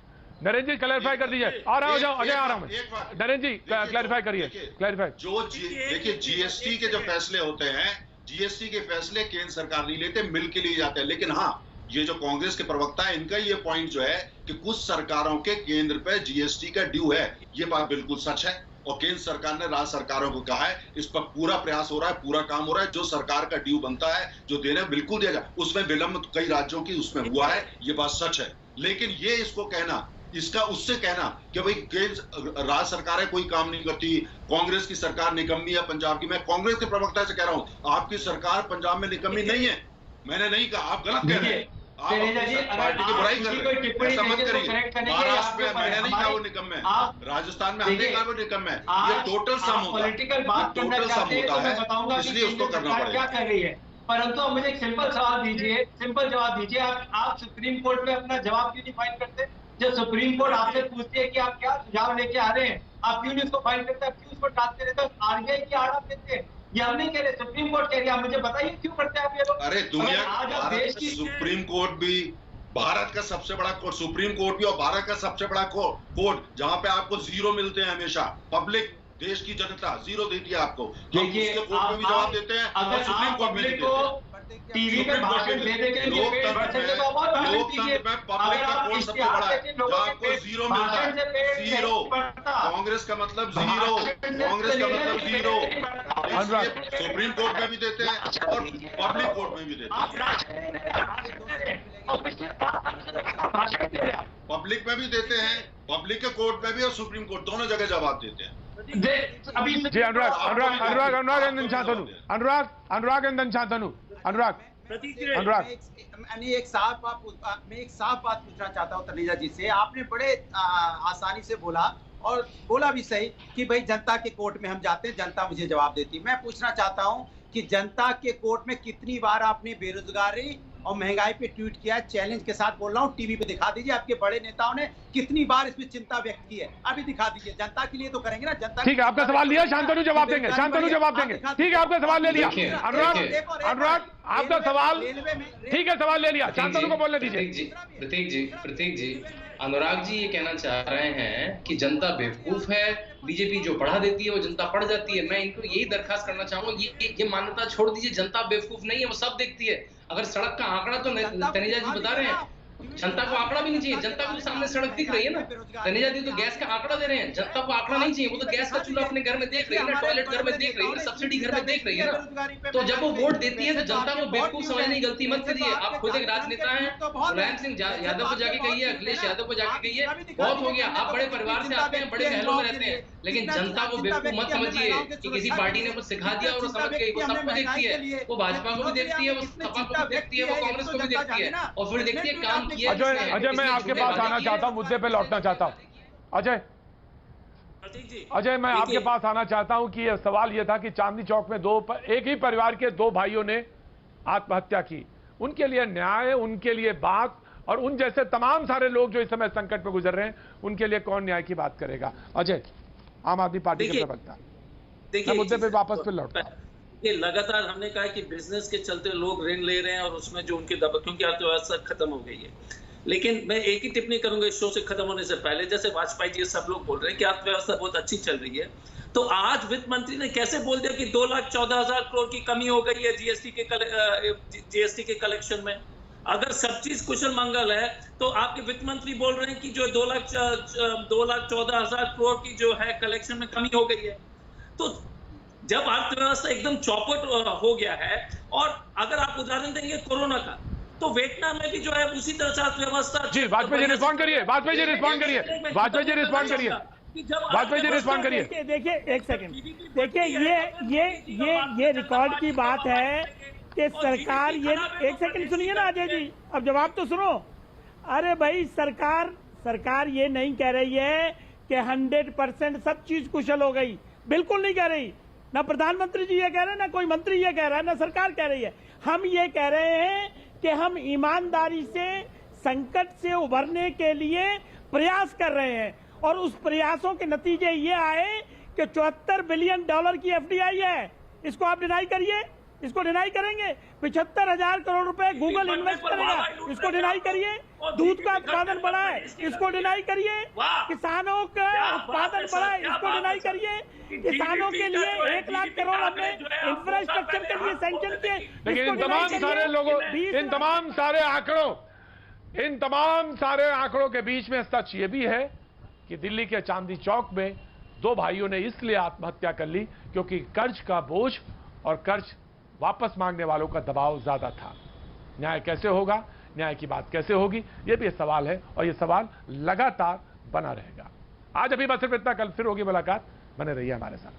नरेंद्र जी क्लैरिफाई कर दीजिए। आ रहा हो जाओ, अजय आ रहा हूं मैं। नरेंद्र जी क्लैरिफाई करिए, क्लैरिफाई। जो देखिए जीएसटी के जो फैसले होते हैं, जीएसटी के फैसले केंद्र सरकार नहीं लेते, मिल के लिए जाते हैं। लेकिन हाँ, ये जो कांग्रेस के प्रवक्ता है, इनका ये पॉइंट जो है कि कुछ सरकारों के केंद्र पे जीएसटी का ड्यू है, ये बात बिल्कुल सच है। और केंद्र सरकार ने राज्य सरकारों को कहा है, इस पर पूरा प्रयास हो रहा है, पूरा काम हो रहा है। जो सरकार का ड्यू बनता है, जो देना है, बिल्कुल दिया जाए। उसमें विलंब कई राज्यों की उसमें हुआ है, ये बात सच है। लेकिन ये इसको कहना, इसका उससे कहना कि भाई केंद्र राज्य सरकारें कोई काम नहीं करती, कांग्रेस की सरकार निकम्मी है पंजाब की, मैं कांग्रेस के प्रवक्ता से कह रहा हूं, आपकी सरकार पंजाब में निकम्मी नहीं है। मैंने नहीं कहा, आप गलत कह रहे हैं, आप पार्टी की बुराई कर रहे हैं, ऐसा मत करिए। महाराष्ट्र में मैंने नहीं कहा वो निकम्मे है, राजस्थान में हमने कहा वो निकम्मे है। ये टोटल सम होता है, टोटल सम होता है, इसलिए उसको करना पड़ेगा। क्या कर रही है? परंतु मुझे एक सिंपल सवाल दीजिए, सिंपल जवाब दीजिए। आप सुप्रीम कोर्ट में अपना जवाब क्यों नहीं फाइल करते? जब सुप्रीम कोर्ट आपसे पूछती है कि आप क्या सुझाव लेके आ रहे हैं, आप क्यों नहीं उसको फाइल करते, आप क्यों उसको टालते रहते हैं? आरबीआई की आड़ आप देते हैं, ये हम नहीं कह रहे, सुप्रीम कोर्ट कह रही है। आप मुझे बताइए क्यों करते हैं आप ये लोग? अरे दुनिया, भारत का सुप्रीम कोर्ट भी, भारत का सबसे बड़ा कोर्ट, सुप्रीम कोर्ट भी, और भारत का सबसे बड़ा कोर्ट, जहां पे आपको जीरो मिलते हैं हमेशा। पब्लिक, देश की जनता जीरो देती है आपको। उसके कोर्ट में भी जवाब देते हैं और सुप्रीम कोर्ट में भी देते हैं। टीवी पे भाषण देने के लिए लोकतंत्र में पब्लिक का कोर्ट सबसे बड़ा है, जहां आपको जीरो मिलता है, जीरो। कांग्रेस का मतलब जीरो, कांग्रेस का मतलब जीरो। सुप्रीम कोर्ट में भी देते हैं और पब्लिक कोर्ट में भी देते हैं, पब्लिक में भी देते हैं, पब्लिक के कोर्ट में भी और सुप्रीम कोर्ट, दोनों जगह जवाब देते हैं। जी अनुराग मैं एक साफ बात पूछना चाहता हूँ तनेजा जी से। आपने बड़े आसानी से बोला और बोला भी सही कि भाई जनता के कोर्ट में हम जाते हैं, जनता मुझे जवाब देती है। मैं पूछना चाहता हूँ कि जनता के कोर्ट में कितनी बार आपने बेरोजगारी और महंगाई पे ट्वीट किया है? चैलेंज के साथ बोल रहा हूँ, टीवी पे दिखा दीजिए। आपके बड़े नेताओं ने कितनी बार इसमें चिंता व्यक्त की है, अभी दिखा दीजिए। जनता के लिए तो करेंगे ना, जनता। ठीक है, आपका सवाल लिया, शांतनु जवाब देंगे, शांतनु जवाब देंगे। ठीक है, आपका सवाल ले लिया। अनुराग आपका सवाल ठीक है, सवाल ले लिया, शांतनु को बोलने दीजिए। प्रतीक जी अनुराग जी ये कहना चाह रहे हैं कि जनता बेवकूफ है, बीजेपी जो पढ़ा देती है वो जनता पढ़ जाती है। मैं इनको यही दरखास्त करना चाहूंगा, ये मान्यता छोड़ दीजिए, जनता बेवकूफ नहीं है, वो सब देखती है। अगर सड़क का आंकड़ा तो तनेजा जी बता रहे हैं, जनता को आंकड़ा भी नहीं चाहिए, जनता को तो सामने सड़क दिख रही है ना। तनेजा जी तो गैस का आंकड़ा दे रहे हैं, जनता को आंकड़ा नहीं चाहिए, वो तो गैस का चूल्हा अपने घर में देख रही है ना, टॉयलेट घर में देख रही है ना, सब्सिडी घर में देख रही है ना। तो जब वो वोट देती है तो जनता को बेवकूफ समझने की गलती मत करिए। आप खुद एक राजनेता हैं, मुलायम सिंह यादव को जाके कहिए, अखिलेश यादव को जाके कहिए, बहुत हो गया, आप बड़े परिवार से आते हैं, बड़े महलों में रहते हैं, लेकिन जनता को बेवकूफ मत समझिए कि किसी पार्टी ने कुछ सिखा दिया और वो समझ गई। वो सबको देखती है, वो भाजपा को भी देखती है, वो सपा को भी देखती है, वो कांग्रेस को भी देखती है, और फिर देखती है काम किया। अजय मैं आपके पास आना चाहता हूं, मुद्दे पे लौटना चाहता हूं। अजय मैं आपके पास आना चाहता हूं कि सवाल यह था कि चांदनी चौक में एक ही परिवार के दो भाइयों ने आत्महत्या की, उनके लिए न्याय, उनके लिए बात, और उन जैसे तमाम सारे लोग जो इस समय संकट में गुजर रहे हैं, उनके लिए कौन न्याय की बात करेगा? अजय, आम आदमी पार्टी के प्रवक्ता, देखिए मुद्दे पे वापस पे लौटता। ये लगातार हमने कहा कि बिजनेस के चलते लोग ऋण ले रहे हैं और उसमें जो उनकी क्योंकि अर्थव्यवस्था खत्म हो गई है। लेकिन मैं एक ही टिप्पणी करूंगा इस शो से खत्म होने से पहले, जैसे वाजपेयी जी सब लोग बोल रहे हैं कि अर्थव्यवस्था बहुत अच्छी चल रही है, तो आज वित्त मंत्री ने कैसे बोल दिया कि 2,14,000 करोड़ की कमी हो गई है जीएसटी के कलेक्शन में? अगर सब चीज कुशल मंगल है तो आपके वित्त मंत्री बोल रहे हैं कि जो 2,14,000 करोड़ की जो है कलेक्शन में कमी हो गई है। तो जब अर्थव्यवस्था एकदम चौपट हो गया है, और अगर आप उदाहरण देंगे कोरोना का, तो वियतनाम में भी जो है उसी तरह से अर्थव्यवस्था। जी वाजपेयी जी रिस्पॉन्ड करिए, वाजपेयी जी रिस्पॉन्ड करिए, वाजपेयी जी रिस्पॉन्ड करिए, वाजपेयी जी रिस्पॉन्ड करिए। देखिए एक सेकंड, देखिए ये रिकॉर्ड की बात है कि सरकार ये, एक सेकंड सुनिए ना अजय जी, अब जवाब तो सुनो। अरे भाई सरकार ये नहीं कह रही है कि 100% सब चीज कुशल हो गई, बिल्कुल नहीं कह रही। ना प्रधानमंत्री जी ये कह रहे हैं, ना कोई मंत्री ये कह रहा है, ना सरकार कह रही है। हम ये कह रहे हैं कि हम ईमानदारी से संकट से उभरने के लिए प्रयास कर रहे हैं, और उस प्रयासों के नतीजे ये आए कि $74 बिलियन की एफडीआई है। इसको आप डिनाई करिए, इसको डिनाई करेंगे। 75,000 करोड़ रुपए गूगल इन्वेस्ट करेगा, इसको डिनाई करिए। दूध का उत्पादन बढ़ा है, इसको डिनाई करिए। किसानों का उत्पादन बढ़ा है, इसको डिनाई करिए। किसानों के लिए 1 लाख करोड़ हमने इंफ्रास्ट्रक्चर के लिए सैंक्शन किए। लेकिन इन तमाम सारे लोगों, इन तमाम सारे आंकड़ों के बीच में सच ये भी है कि दिल्ली के चांदी चौक में 2 भाइयों ने इसलिए आत्महत्या कर ली क्योंकि कर्ज का बोझ और कर्ज वापस मांगने वालों का दबाव ज्यादा था। न्याय कैसे होगा, न्याय की बात कैसे होगी, यह भी एक सवाल है, और यह सवाल लगातार बना रहेगा। आज अभी बस सिर्फ इतना, कल फिर होगी मुलाकात, बने रहिए हमारे साथ।